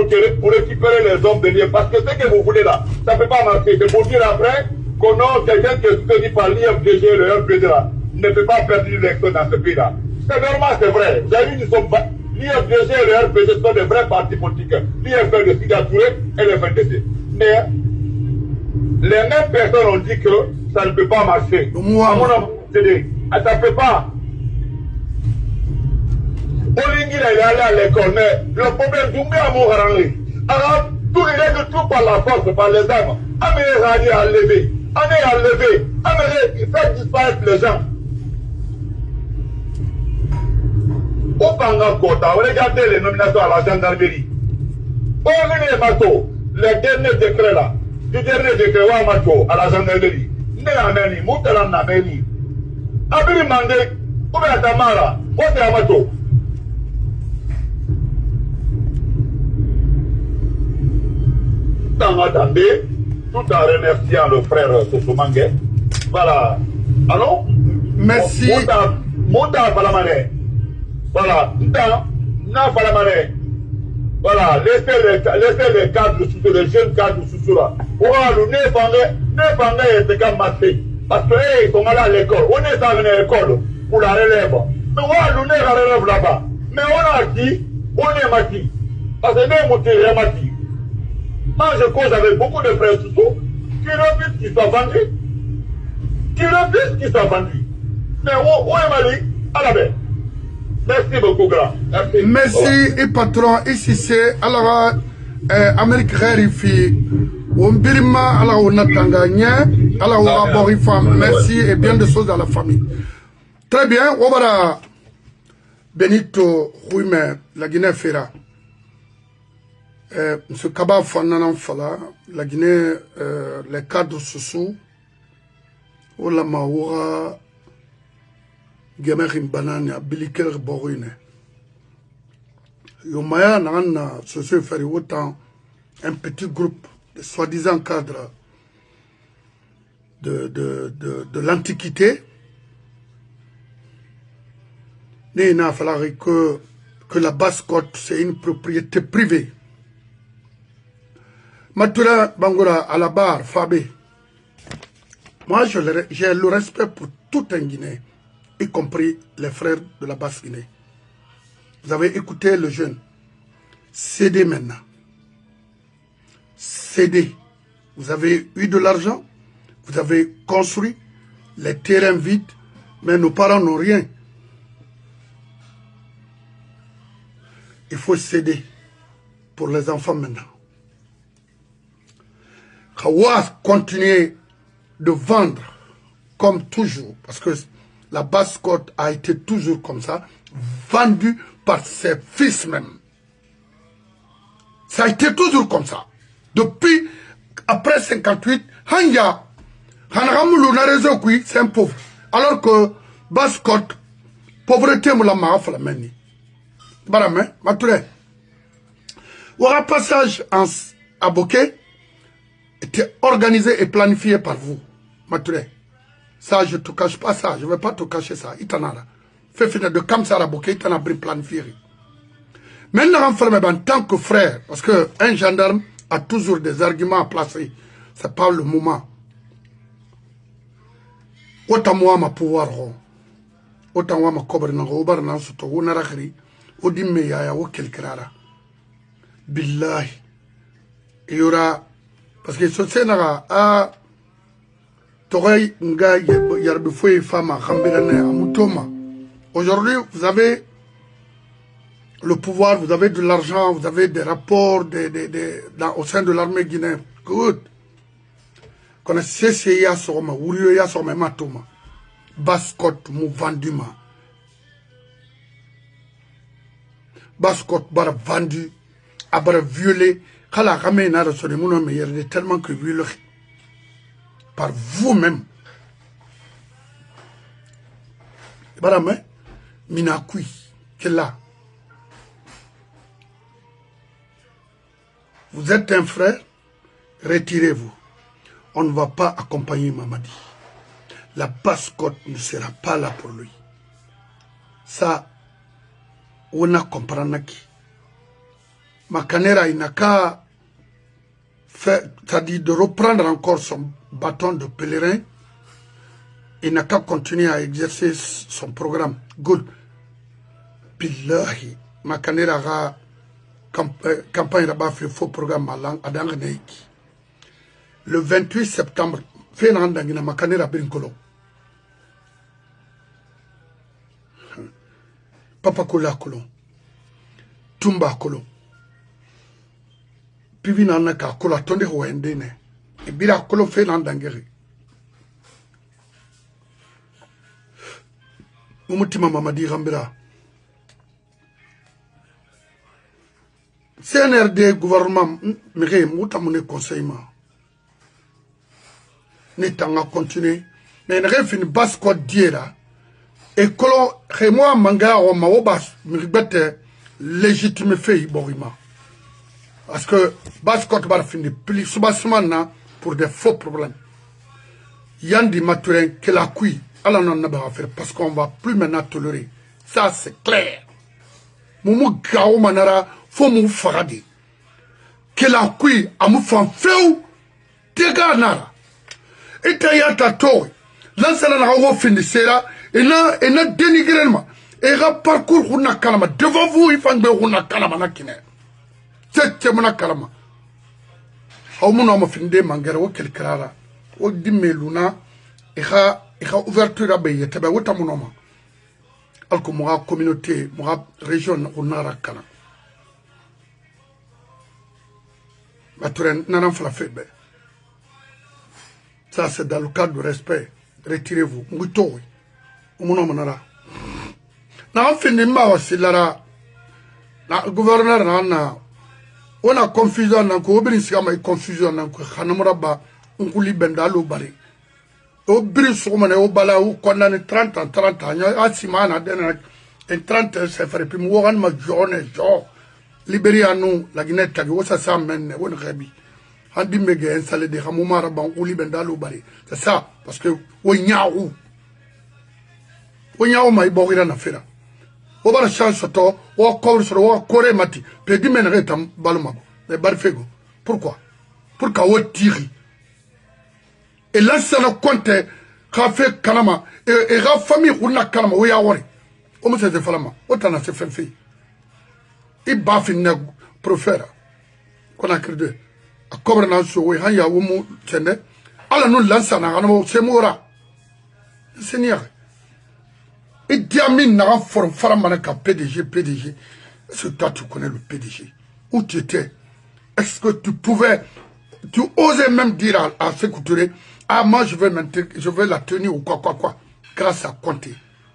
pour récupérer les hommes de l'IEF. Parce que ce que vous voulez là, ça ne peut pas marcher. C'est pour dire après qu'on a quelqu'un qui est soutenu par l'IFDG, le RPD là, ne peut pas perdre l'élection dans ce pays-là. C'est normal, c'est vrai. Vous avez vu, l'IFDG et le RPD sont des vrais partis politiques. L'IFL de Sida Touré et le FNDC. Mais les mêmes personnes ont dit que ça ne peut pas marcher. Moi, ça ne peut pas. Olingi il est allé à l'école, mais le problème du bien amour alors tout il règle tout par la force, par les armes. Amérique a levé, Amérique fait disparaître les gens. Au Panga Kota, regardez les nominations à la gendarmerie. Les derniers décrets là, du dernier décret Wamacho à la gendarmerie, Néameni, Moutalan Nameni, Abiri Mandé, Oubé Tamara, Ote Amato. Attendez, tout en remerciant le frère Sosomangue. Voilà. Allô? merci. Mouta Palamane. Voilà. Na Palamane. Voilà. Laissez les cadres sous les jeunes cadres sous là. Voilà, ne fangez et comme massé. Parce que ils sont allés à l'école. On est allé à l'école pour la relève. Mais voilà, nous n'est la relève là-bas. Mais on a dit, on est mati. Parce que nous sommes mati. Moi, je cause avec beaucoup de frères sous qui refusent qu'ils soient vendus. Mais où est Mali? À la baie. Merci beaucoup, grand. Merci. Merci, et patron. Ici, c'est alors, Amérique Rérifi. On birima, alors, on attend gagner. Alors, on va boire une femme. Merci et bien de choses dans la famille. Très bien. On va Benito Rouime, la Guinée-Fera. M. Kaba Fananan Fala, la Guinée, les cadres sous Ola Maoura, Gemerim Banania, Biliker Borune. Yomaya Nana, ce se fait autant un petit groupe de soi-disant cadres de l'Antiquité. Il n'a fallu que la Basse-Côte, c'est une propriété privée. Matura Bangoura à la barre, Fabé. Moi, j'ai le respect pour tout un Guinéen, y compris les frères de la Basse-Guinée. Vous avez écouté le jeune. Cédez maintenant. Cédez. Vous avez eu de l'argent, vous avez construit les terrains vides, mais nos parents n'ont rien. Il faut céder pour les enfants maintenant. Khawas continuer de vendre comme toujours, parce que la Basse-Côte a été toujours comme ça, vendue par ses fils même. Ça a été toujours comme ça. Depuis, après 58, Hanya, Hanramulu n'a raison qui c'est un pauvre. Alors que Basse-Côte, pauvreté moula maaf la meni. Barame, Matouré. Ouara passage à Bokeh était organisé et planifié par vous, Matouré. Ça, je ne te cache pas ça, je ne vais pas te cacher ça. Itanara. Fait finir de Kamsara Bokeh, Itana planifié. Maintenant, en tant que frère, parce qu'un gendarme a toujours des arguments à placer, ce n'est pas le moment. Autant moi, ma pouvoir, autant moi, ma cobre, autant moi, ma Odime yaya wo kelkrara billahi il y aura parce que ce sénara a toray nga yarbe foye fama khambirane amutoma. Aujourd'hui vous avez le pouvoir, vous avez de l'argent, vous avez des rapports au sein de l'armée guinéenne. Good. Connaissez ces ya soma wuriyo ya soma matoma Basse-Côte mu venduma Basse-Côte bara vendu, a bara violé. Kala ramé n'a reçu de mon homme hier tellement que violé par vous-même. Bara me minakui qu'elle là. Vous êtes un frère, retirez-vous. On ne va pas accompagner Mamadi. La Basse-Côte ne sera pas là pour lui. Ça. On a compris qui. Makanera, il n'a qu'à faire, c'est-à-dire de reprendre encore son bâton de pèlerin. Il n'a qu'à continuer à exercer son programme. Good. Billahi, Makanera a campagne là-bas fait faux programme à Danganeiki. Le 28 septembre, fait un an Makanera Brinkolo. Papa Kola Kolon. Tumba Kolon. Pivi nana ka kola tonde ho endene. E bira Kolon fait un dangeri. Umutima Mamadi Rambira. CNRD gouvernement mire moutamune conseillement. N'étant continuer. Mais il fin basse code diera. Et Kolon, et moi, manga, on m'a obas, m'ribette légitime fait, borima. Parce que basse code va finir plus souvent pour des faux problèmes. Yandi Maturin, que la couille, alors on n'a pas à faire parce qu'on va plus maintenant tolérer. Ça, c'est clair. Moumou Gao Manara, faut mou faradi. Que la couille, a mou fan feu, tega nara. Et tayata toi, l'ancien n'a pas fini, c'est là. Et n'a dénigré le et n'a parcours Huna Kalama. Devant vous, il faut que Huna Kalama nakine. C'est Mona Kalama. Au mon homme fin de mangere ou quel crara. Ou dimeluna, et ha ouverture à bayer, tebe ou ta mon homme. Alco moura communauté, moura région ou nara kana. Maturen n'en fera faible. Ça, c'est dans le cadre du respect. Retirez-vous. Mouitoui. Mon manara. Na fini ma wasilara. Na gouverneur na on a confusion na ko obrin sigama confusion na ko khanamura ba nguli bendalo bari. Obrin sogomane o bala o condamné 30 ans asimana den en 30 c'est fait puis mo wan ma journée jo Libéria nous la Guinée tagi wo sa men won rebi. Handi mege installé de khamumara ba nguli bendalo bari. C'est ça parce que wo nyaawu Onya ma ibogira na fera. Oba la chance to, o cover sur o kore mati. Pe di menere tam baluma. Le barfego. Pourquoi? Pour ka o tiri. Et là ça ne compte ka fait kanama et ra famille una kanama o ya wori. O mo se falama. O tana se fenfi. I ba fin na profera. Kona krede. A cover na so we han ya wo mu tende. Ala no lansa na kanama se mora. Seigneur. Et Diamine n'a pas fait PDG. Est-ce que toi tu connais le PDG? Où tu étais? Est-ce que tu pouvais, tu osais même dire à Sékou Touré, ah moi je vais la tenir ou quoi, grâce à Conté.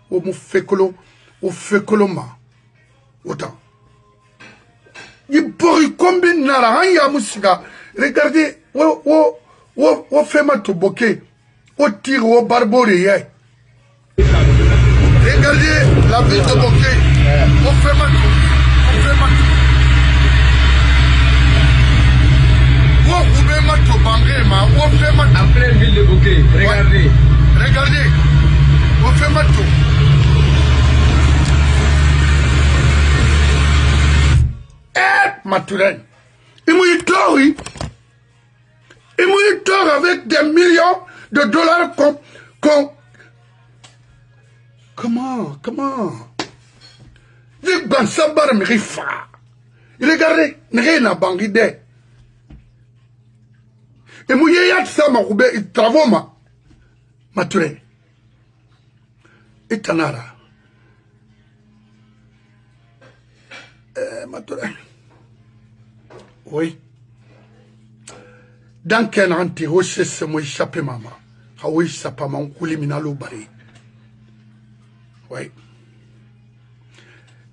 Au mou fécolo ma. Autant. Il pourrait combiner la ya musiga. Regardez, o fait ma to bokeh, o tire au barboré. Regardez la ville de Bokeh. On fait mal. On fait mal. On fait mal. En pleine ville de Bokeh. Regardez. Regardez. On fait mal. Maturin. Il m'a tort, oui. Il m'a tort avec des millions de dollars Comment? Il ban sabar me rifa. Il regardez, n'a bangi de. Et mouillé yat sa ma roube, il travaux ma. Maturé. Et tanara. Maturé. Oui. Dans quel anti-rocher se m'a échappé maman. Ah oui, ça pas mon couliminalo bari. Oui.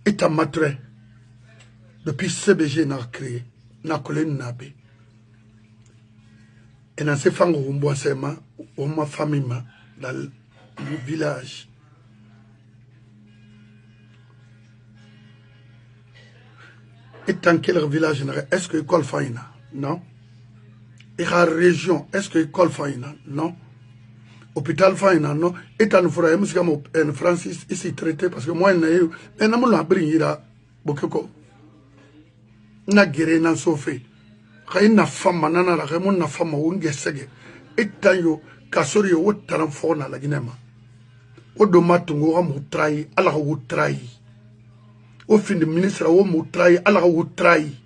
Et ta maturé, depuis CBG n'a créé, n'a collé n'abé. Et dans ces femmes où on ma famille dans le village. Et dans quel village est-ce que l'école faïna? Non. Et la région, est-ce que l'école faïna? Non. Hôpital faïna? Non. Et dans le frère, en France, ici traité parce que moi, je n'ai pas de brin. na gere na sofe kay na fama nana la remon na fama wonge sege etanyo kasori yo wotaran fona la ginema o do matungo ga mutrai ala ga wutrai o fin de ministre o mutrai ala ga wutrai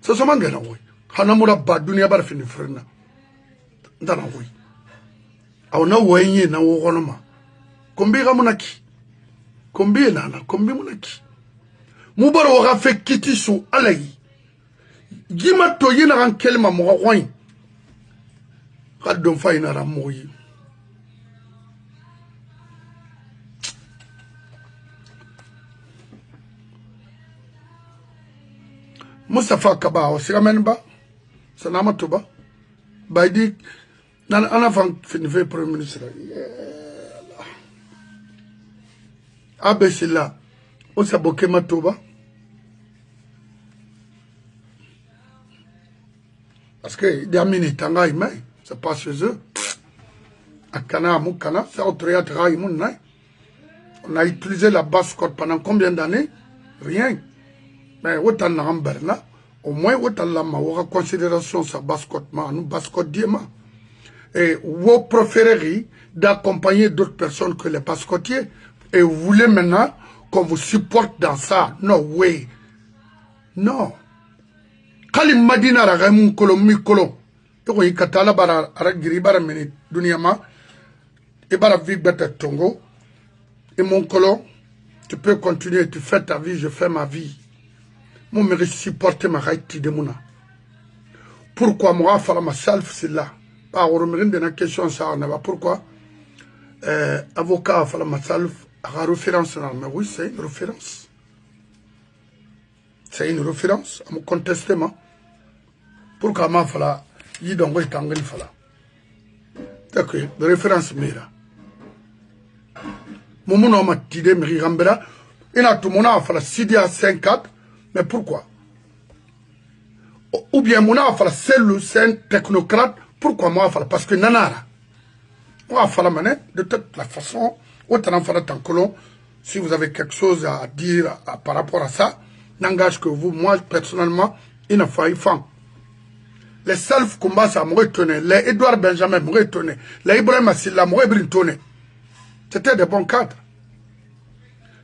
so so mangena woy hana mura ba dunia bar fin frena ndana woy aw na woyenye na wo gonoma kombi ga munaki kombi nana kombi munaki mubaro ga fe kiti su alai jima to yina kan kelma mo goyin kadon fayna ram moyi Mustafa Kaba o sigamen ba sanama to ba baydi nan ana fan finfe premier ministre abesila o saboke matoba parce que Diamine Tanga c'est pas chez eux. À Kana, Moukana, c'est autre chose. On a utilisé la basse-côte pendant combien d'années? Rien. Mais autant là, au moins autant là, on aura considération sa basse-côte, nous basse-côte diema. Et vous préférez d'accompagner d'autres personnes que les basse-côtiers. Et vous voulez maintenant qu'on vous supporte dans ça. No way. Non. Kali Madina ra mun kolo mi kolo to ko ikatala bara ara giri bara meni dunia ma e bara vie beta tongo et mon kolo tu peux continuer tu fais ta vie je fais ma vie mon me supporter ma raiti de mona pourquoi moi fala ma self c'est là pas remettre de la question ça on va pourquoi avocat fala ma self à référence mais oui c'est une référence à mon contestement. Pourquoi ma fala yi dongo itangani fala d'accord de référence mira momuno ma tide mi gambera ina tumona fala sidia 54 mais pourquoi ou bien mona fala c'est un technocrate pourquoi moi fala parce que nanara moi fala mané de toute la façon autant fala tankolo si vous avez quelque chose à dire par rapport à ça n'engage que vous moi personnellement il ne faut pas. Les self combat ça m'aurait étonné, les Edouard Benjamin m'aurait étonné, les Ibrahim Assila m'aurait étonné. C'était des bons cadres.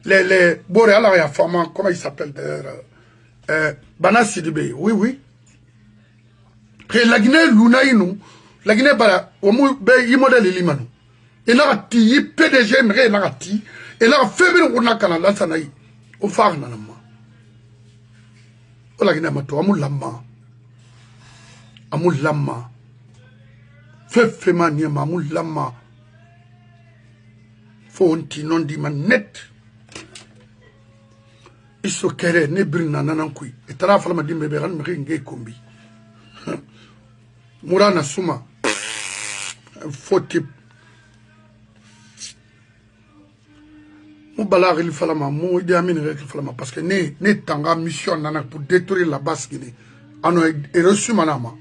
Les Boréal et Fama, comment il s'appelle d'ailleurs Bana Sidibé, oui. Et la Guinée Lunaïnou, la Guinée Bara, au mou be modèle Limano. Et là, ti PDG m'aurait là ti, et là faible on a Canada sanaï, au phare nanama. O la Guinée mato amou lama. Amul lama fefema niema amul lama fonti non di man net iso kere ne brina nanankui etara fala dimbe be ran mi nge kombi murana suma foti mu balagil fala ma mu diamine rek fala ma parce que ne tanga mission nana pour détruire la basse Guinée ano et reçu manama.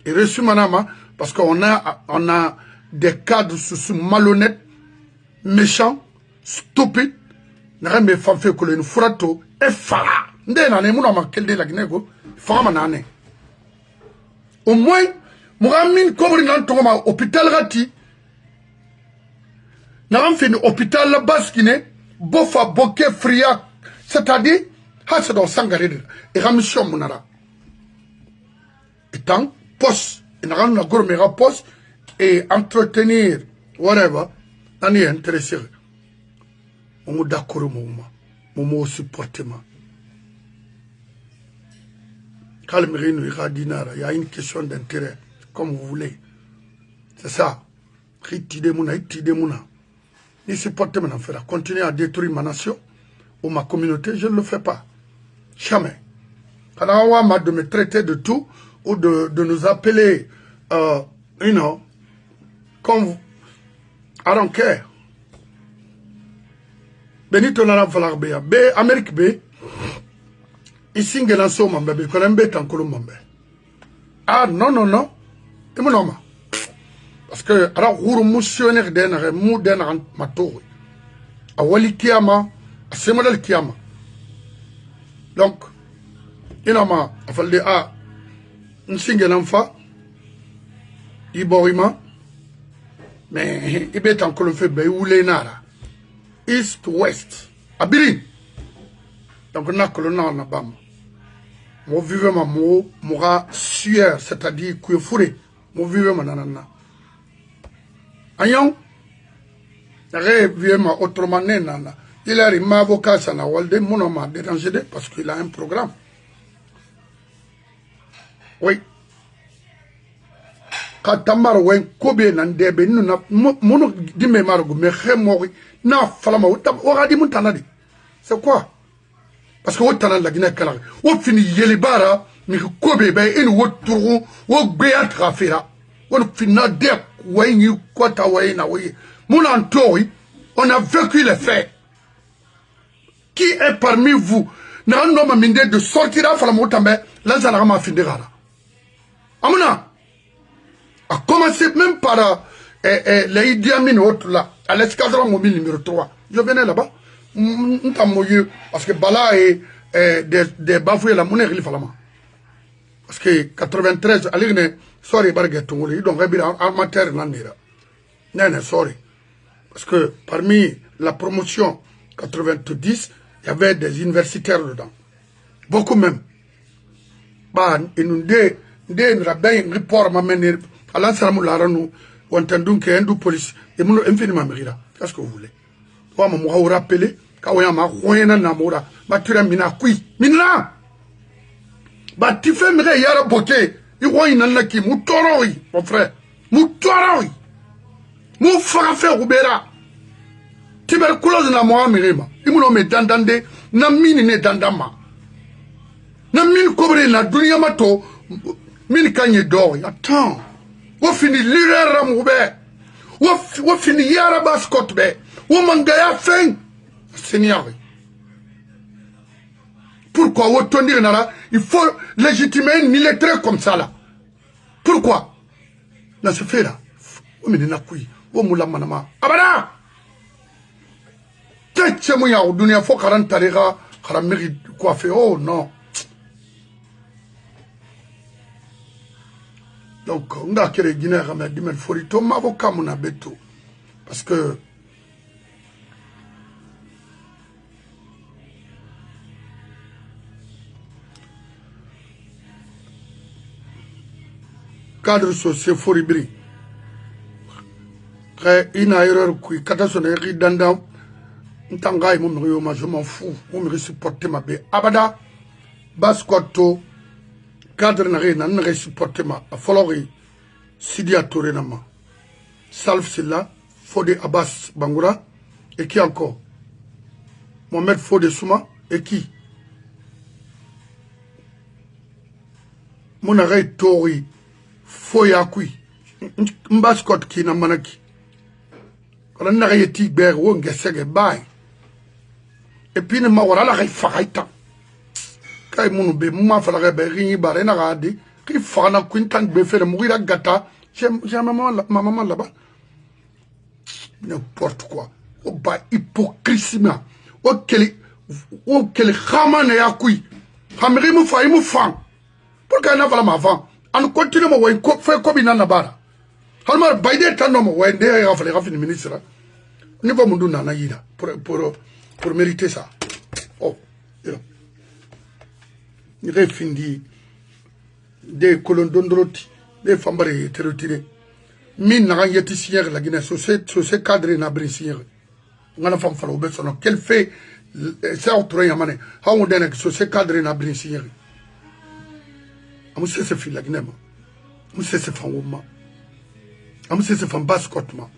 Et reçu manama parce qu'on a des cadres sous malhonnêtes, méchants, stupides, n'a jamais fait que le furato et fara. Ndena ne mouna ma kelde la Guinée go fara manane. Au moins, Mouramin Kobri n'entoma hôpital rati. N'a fait un hôpital la basse Guinée, bofa boke fria, c'est-à-dire, c'est dans Sangaré et Ramisson Monara. Étant poste, il n'a pas gourmet poste et entretenir, whatever, on est intéressé. On est d'accord, on supporte. Il y a une question d'intérêt, comme vous voulez. C'est ça. Ni supporter mon affaire, continuer à détruire ma nation ou ma communauté, je ne le fais pas. Jamais. Quand on m'a de me traiter de tout, ou de nous appeler, comme I don't care. Benito nana falar be Amérique be ici ngelanso mambe be kolembe tankolo mambe. Ah non. Imonoma. Parce que ara huru missionnaire denare mu denare mato. Awali kiyama, asemodal kiyama. Donc, inama a fallu a un fa iborima mais il est en colon fait beoulé nara east west abiri donc na colonna na bam mo vive ma mo mora sueur c'est-à-dire que fourré mo vive ma nanana ayon vive ma autrement nana il a un avocat ça na walde mon m'a dérangé parce qu'il a un programme. Oui. Quand tamar wen kobe nan debe nu na mono dime margo me khemori na falama wagadi muntanadi. C'est quoi? Parce que wotana la Guinée kala. Wo fini yelibara mi kobe be en woturu wo beat rafira. Wo fina de wenyi kwata wayna oui. Mon antori, on a vécu les faits. Qui est parmi vous n'a un homme mindé de sortir à Falamotambe, là ça n'a pas fini. Amuna a commencé même par les Idi Amin autres là, à l'escadron mobile numéro 3. Je venais là-bas, parce que Bala et des bafoués la monnaie il falama. Parce que 93, allez, sorry, barguetton, donc rebira armateur n'anira. Non, sorry. Parce que parmi la promotion 90, il y avait des universitaires dedans. Beaucoup même. Bah, et nous des rabbins report ma mener à l'ensemble la ranou ou entendons que un police et mon infiniment mérida. Qu'est-ce que vous voulez? Toi, mon mot rappelé, quand ma royana namora, bah tu mina kui, mina. Bah tu fais me yara boké, il voit une anaki, moutoroi, mon frère, moutoroi, mou farafé roubera. Tuberculose na moi mirima, il me met dandande, na mini ne dandama. Na mini cobre na dunia mato. Mini kanye dori, attends. Wo fini lire ramoube. Wo fini yara baskot be. Wo mangaya fin. Seigneur. Pourquoi wo tondir nara? Il faut légitimer une illettré comme ça là. Pourquoi? Dans ce fait là. Wo mini nakui. Wo mula manama. Abada! Tche mouya ou dunia fo 40 tariga. Kara mérite quoi faire? Oh non. Donc, on a créé Guinée, on a dit, mais il faut que mon avocat mon abeto. Parce que, cadre social, faut ribri. Une erreur qui, quand on est redondant, je m'en fous, on me supporte ma bé. Abada, Baskoto, cadre n'a rien supporté ma a fallu Sidi Touré nama Salf Silla Fodé Abbas Bangoura et qui encore Mohamed Fodé Souma et qui mon arrêt Tori Foyakui Mbaskot qui n'a manaki quand on a été ber ou un gesege bay et puis ne m'a voilà la faïta. Kay munu be muma fala be ringi bare na gadi ki fana quintan be fere mourir gata maman là-bas n'importe quoi o ba hypocrisie ma o kele khamane ya kui hamri mu fa imu fan pour que na fala ma fan an continue mo way ko fe ko bi na bara halma bayde tanno mo way de ya fala rafini ministre ni ba mundu na yida pour mériter ça. Oh il est fini des colons d'ondroti, des femmes retirées. Min n'a rien été signé la Guinée, sur ce cadre n'a pas signé. On a fait un peu de quel fait c'est autre yamane. How on dit que sur ce cadre n'a pas signé. Amu se fait la Guinée, amu se fait un woman, amu se fait un baskotman.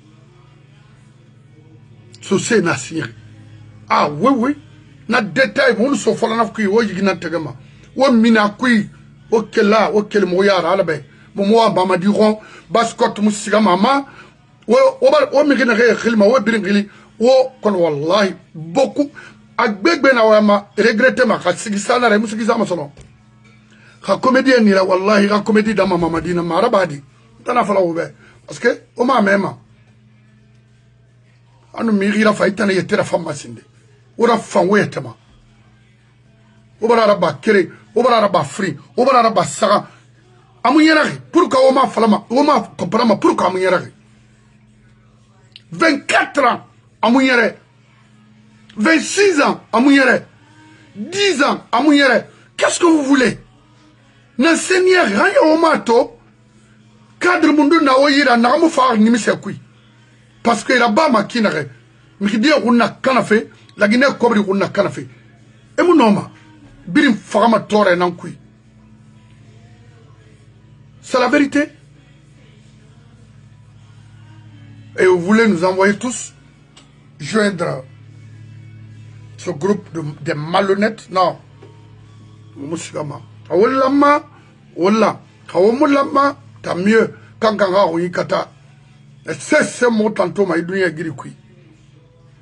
Sur ce n'a signé. Ah oui, n'a détail, on se fait un peu de Guinée tegama. Ou mina kui o kela o kel moyara alabe mo mo bama diron baskot musiga mama o mi gina re khilma o biringili o kon wallahi beaucoup agbegbe na wama regretter ma khasigi sala re musigi sama sono kha comédien ni la wallahi kha comédie da mama madina marabadi tana fala o be parce que o ma mema anu mi gira faitana yetera fama sinde ora fan wetema obara ba kere obara ba free obara ba saga amunyeraki pourquoi oma falama oma comprendre pourquoi amunyeraki 24 ans amunyere 26 ans amunyere 10 ans amunyere qu'est-ce que vous voulez na seigneur rien oma to cadre mundu na oyira na mu fa ni misekui parce que la ba makinare mikidia kunna kanafe la Guinée kobri kunna kanafe et mon nom birim fagama tore nan kui c'est la vérité et vous voulez nous envoyer tous joindre ce groupe de malhonnêtes non musigama awolama wala kawomulama tant mieux quand kata c'est mon tantôt ma idunya giri kui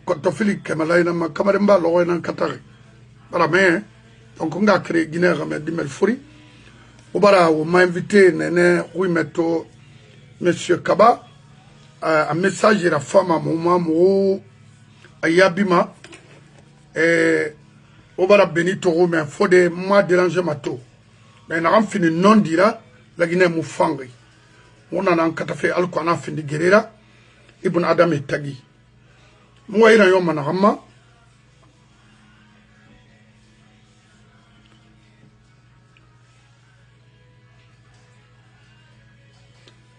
ko Fili Kamalaina ma kamaremba lo na katare bara me donc on a créé Guinée Ramé Dimel Furi obara on m'a invité nene oui meto monsieur Kaba un message la femme à mon ayabima et obara Benito mais faut de moi déranger mato mais na fini non dira la Guinée mu fangi on a nan katafe alko na fini gerera ibn Adam et Tagi moi il y a un management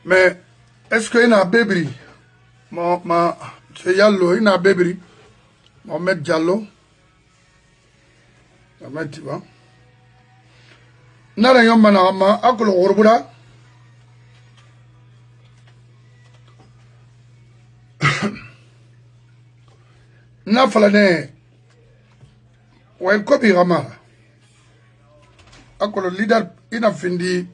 mais est-ce qu'il y a un bébé c'est Yallo il y a un bébé Mohamed Diallo tu vois nara yon management akolo orbura na falane wa kobi rama akolo leader ina findi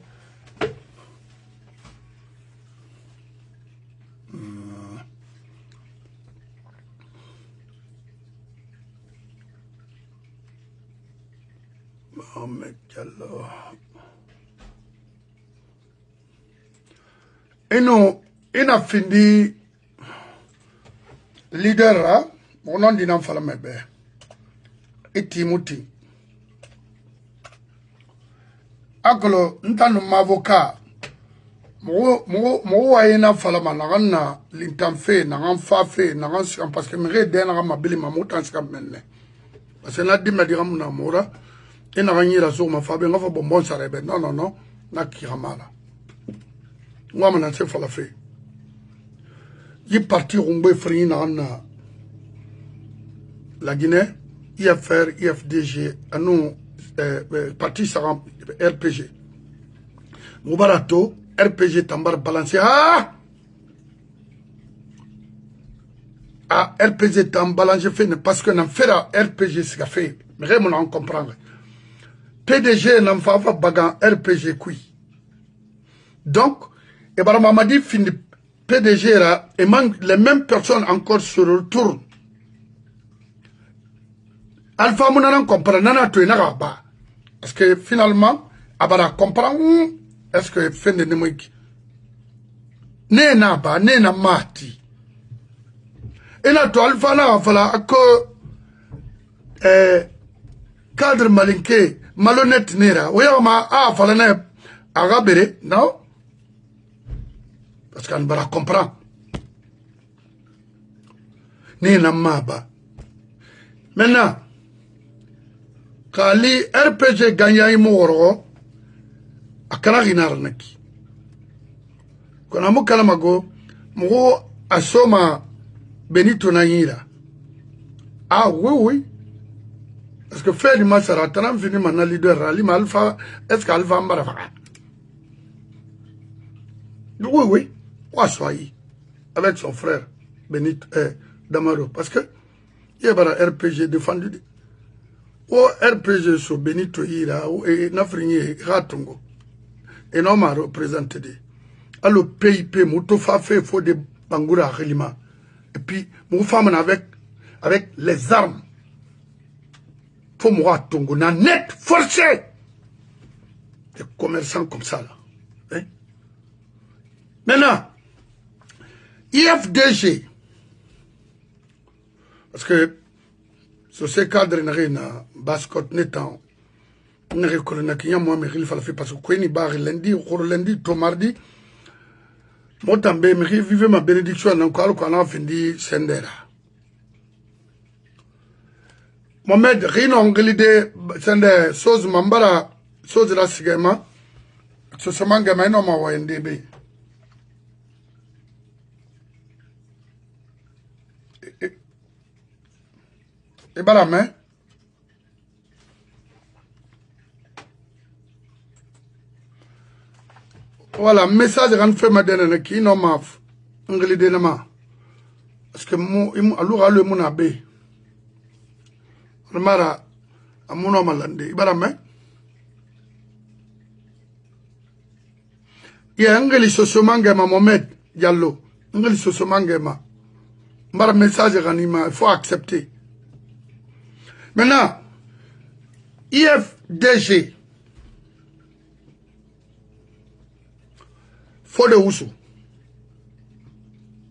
Mohamed Diallo ina findi leader ha mon nom d'inan fala mebe etimuti akolo ntanu mavoka mo wa ina fala manana lintamfe na fa na parce que me de na mabili mamutan ska menne parce que na dima dira muna mora ina ganyira so ma fa be ngafa bonbon sarebe non na kiramala ngwa na se fala fe yi parti rumbe frina na la Guinée, IFR, IFDG, nous, parti sera RPG. Moubarato, RPG tambar balancé. Ah, RPG tambar balancé fait parce que n'en fait RPG ce qu'a fait. Mais rien on comprendre. PDG n'en fait pas bagan RPG kui. Donc, et bah Mamadi finit PDG là, et les mêmes personnes encore se retournent. Alpha Mounanan comprend nana to inaga ba. Parce que finalement, abara comprend est-ce que fin de nemoiki. Ne na ba, ne na mati. Et na to alpha na fala ako cadre malinke malhonnête nera. Oya ma fala na agabere, non? Parce qu'on bara comprend. Ne na ma ba. Maintenant, Kali RPG ganya imoro akana ginarnaki kona mukala mago mugo asoma Benito Nayira oui parce que fait du masara tanam fini mana leader rally ma alpha est-ce qu'alpha mbara fa oui Wassoyi avec son frère Benito Damaro parce que il y a bara RPG défendu o RPG so Benito ira et nafrinye ratongo et non ma représenté de allo PIP moto fa fait faut de bangura relima et puis mon femme avec les armes faut moi tongo na net forcé des commerçants comme ça là hein? Maintenant IFDG parce que sur ces cadres na bascot netan ne reconnais qu'il y a moi mais il fallait faire parce que quoi ni bar lundi ou lundi to mardi moi tambe me vivre ma bénédiction nan ko ko na findi sendera Mohamed rino nglide sende soz mambara soz la sigema so samanga ma no ma wa ndebe e bara me voilà message ran fait ma dene ki no ma nglide na ma parce que mo alura le mona be mara amuno malande ibara me ya ngeli sosomange ma Mohamed Diallo ngeli sosomange ma mara message ganima il faut accepter maintenant IFDG Fode Oussou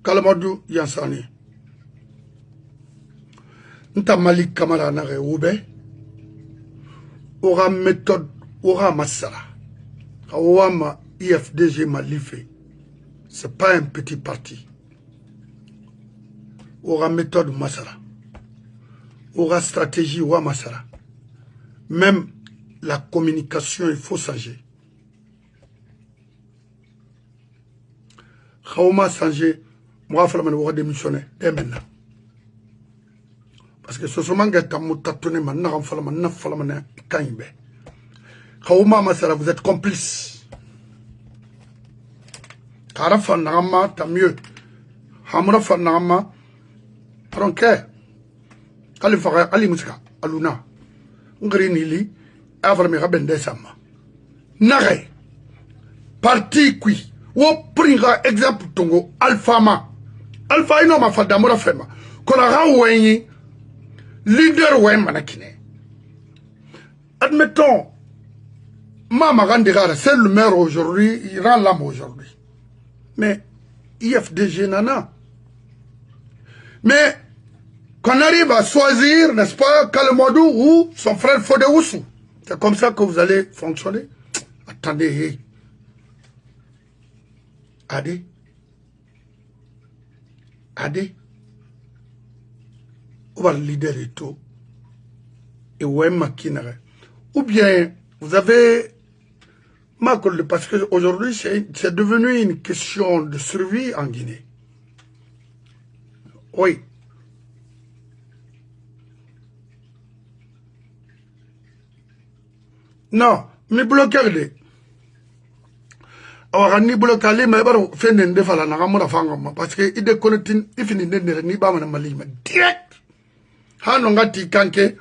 Kalamadou Yansani Nta Malik Kamara Nare Oube aura méthode aura masara Kawama IFDG Malifé c'est pas un petit parti aura méthode masara aura stratégie aura masara même la communication il faut changer Kawama changer moi il faut démissionner dès maintenant parce que ce sont des gens qui vous êtes complices. Karafa Nagama, tant mieux. Hamrafa Nagama, Pronke, Kalifa Ali Muska, Aluna, Ngrinili, Avramira Bendesama. Nare, parti qui, ou pringa exemple Tongo, Alphama. Alpha inoma fadamura fema. Konara wenyi. Leader ouais manakine. Admettons, Mama Randigara, c'est le maire aujourd'hui, il rend l'âme aujourd'hui. Mais IFDG nana. Mais qu'on arrive à choisir, n'est-ce pas, Kalamadou ou son frère Fode Oussou. C'est comme ça que vous allez fonctionner. Attendez, hey. Adé. Ou va le leader et tout. Et ouais, maquinere. Ou bien, vous avez... Parce qu'aujourd'hui, c'est devenu une question de survie en Guinée. Oui. Non, mais bloquez. Alors, ni bloquez, mais il faut faire des fois, parce que il déconnecte, il finit de ni pas direct. Hanongati kanke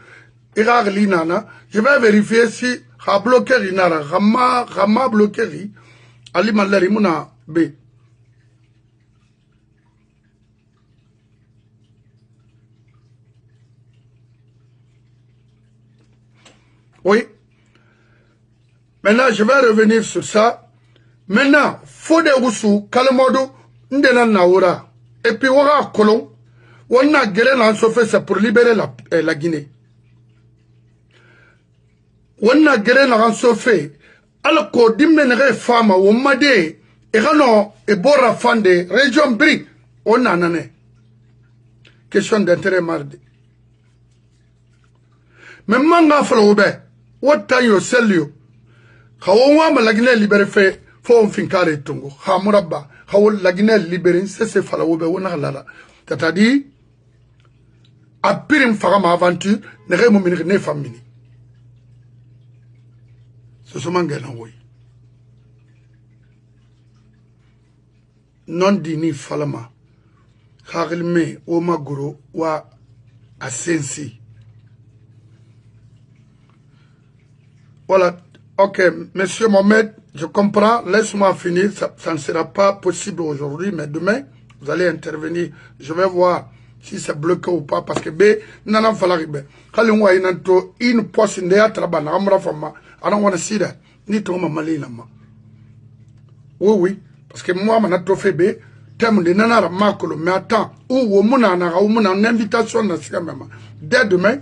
iragli nana je vais vérifier si ha bloqué nara rama bloqué ali malari muna b oui maintenant je vais revenir sur ça maintenant Fode Oussou Kalamadou ndena naura et puis wara kolon on a guerre en fait c'est pour libérer la Guinée. On a guerre en fait alors qu'on dimenere femme ou madé et rano et bora fande région bri on a nané question d'intérêt mardi. Mais manga falobe what time you sell you how la Guinée libérée fait faut finkare tungo ha murabba how la Guinée libérée c'est falobe on a la c'est-à-dire a pirim fagama aventure ne remo minir ne famini ce sont mangena woy non dini falama khaglme o maguro wa asensi voilà ok monsieur Mohamed je comprends laisse-moi finir ça ne sera pas possible aujourd'hui mais demain vous allez intervenir je vais voir si c'est bloqué ou pas, parce que B, nana falaribe. Kalinwa inanto, in poste in the trabana, amra fama. I don't want to see that. Ni to ma malina ma. Oui, parce que moi, manato fait B, thème de nana makolo, mais attends, ou muna na, ou une invitation na sikamama. Dès demain,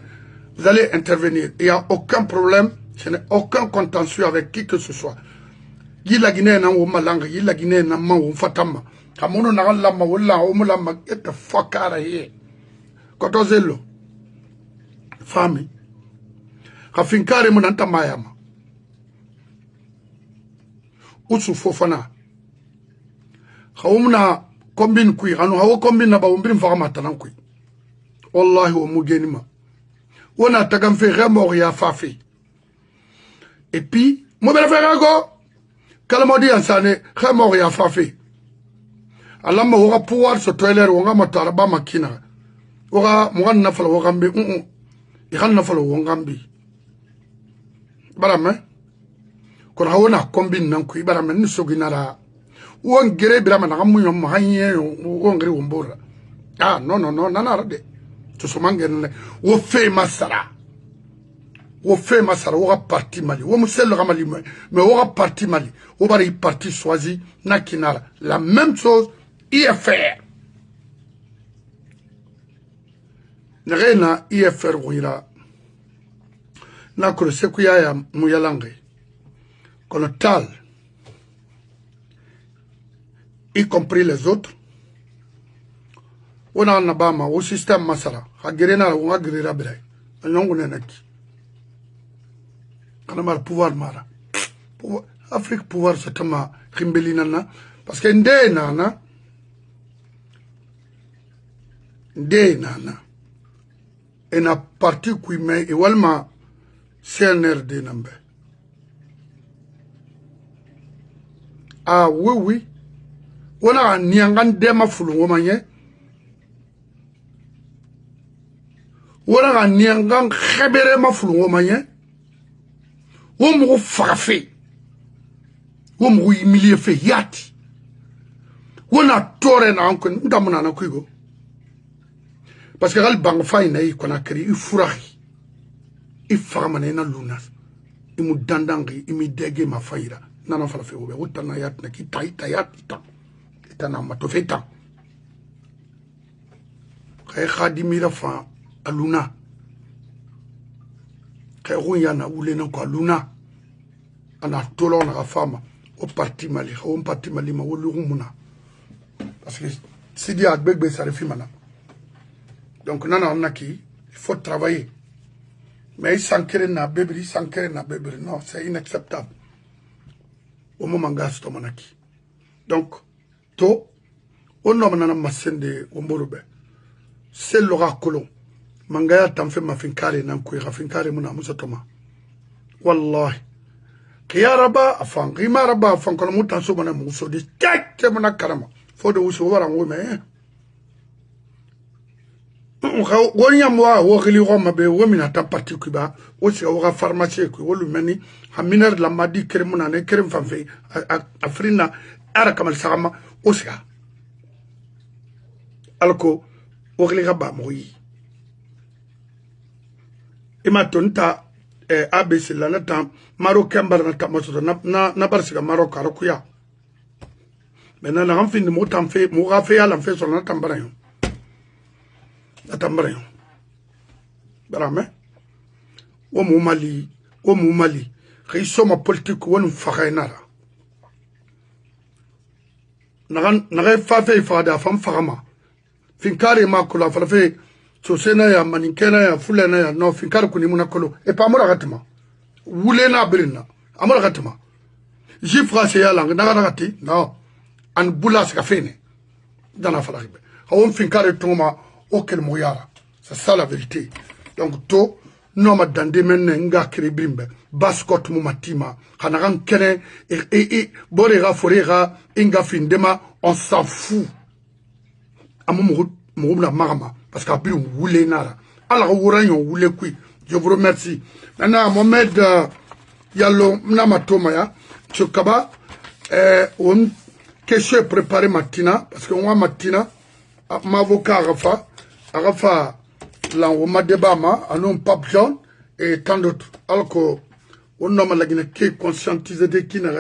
vous allez intervenir. Il n'y a aucun problème, Je n'ai aucun contentieux avec qui que ce soit. Il la Guinée n'a pas de langue, il la Guinée n'a pas de fatama. Kamono n'a pas de langue, get the fuck out of here. Quand on zélo, famille, Kafinkare monanta mayama. Usu fofana. Kaumna combine kui, anu hawo combine na ba umbin faramata nan kui. Wallahi wa mugenima. Wana tagamfe remor ya fafi. Et puis, moi ben faire go. Kalamodi ansane remor ya fafi. Alama wora pouvoir se toiler wonga mataraba makina. Wora mwan nafalo wogambi. Ikan nafalo wogambi. Barame. Kon hawona combine nan kui barame ni soginara. Won gere birama na gamu yom hanye won gere wombora. Ah non nanara de. To somangene wo fe masara. Wo fe masara wo parti Mali. Wo musel Mali mais wo parti Mali. Wo bari parti choisi na kinara. La même chose IFR. Nrena IFR wira. Na ko sekuya ya muyalange. Kono tal. Y compris les autres. On a un bama au système masara. Hagirena ou Hagirira Bray. Un long nenaki. Kanamar pouvoir mara. Afrique pouvoir se tama Kimbelinana. Parce que Nde nana. Et na parti qui met et walma CNRD nambe. Ah oui. On a un niangan dema fulu womanye. Wala ga niangang khabere ma fulu womanye. Womu fafe. Womu humilier fe yati. Wona tore na anko ndamuna na kuigo. Parce que gal bang fay na yi kona kri ifurahi. Ifaramane na lunas. Imu dandangi imi dege ma fayira. Nana fala fe wobe wutana yat na ki tayat ta. Tana matofeta. Kay khadimira fa aluna. Kay runyana ulena ko aluna. Ana tolo na fama au parti Mali, au parti Mali ma wolurumuna. Parce que Sidi Agbegbe ça refi mana. Donc nana on a qui il faut travailler. Mais sankere na bebri, non, c'est inacceptable. Au moment gasto manaki. Donc to on a manana masende omborube c'est l'aura colon mangaya tamfe mafinkare nan kuy rafinkare muna musatoma wallahi kiyaraba afan rimaraba afan kono mutan so bana muso di tek muna karama fo de wuso wara ngome wonya mwa wo khili roma be womina ta parti kuba o se o pharmacie ku wolu meni haminer la madi kremuna ne krem fanfe afrina ara kamal sagama Oscar. Alko, Ogliraba Moui. Et maintenant, ABC la nata, Marocain barnata moto, na barsiga Maroc Arokuya. Maintenant, la renfine de motan fait, moura fait à l'enfait sur l'atambarayon. L'atambarayon. Barame. Omu Mali. Risoma politique ou un farainara. Nare fafe ifada fam farama finkare makula falafe sosena ya maninkena ya fulena ya no finkare kunimuna kolo e pa amura gatima wulena birina amura gatima jifra se ya lang na gati no an bulas ka fene dana falabe hawon finkare toma okel moyara c'est ça la vérité. Donc to no ma dande menne nga kribrimbe baskot mu matima hanaran kene et borera forera inga findema on s'en fout amu la marama parce qu'après on voulait nara alors on voulait kui. Je vous remercie. Maintenant Mohamed Yallo namatoma ya chokaba on question préparé matina parce que moi matina ma avocat Arafa là on m'a débat ma anon Pape John et tant d'autres. Alors qu'on a la Guinée qui est conscientisé de qui n'a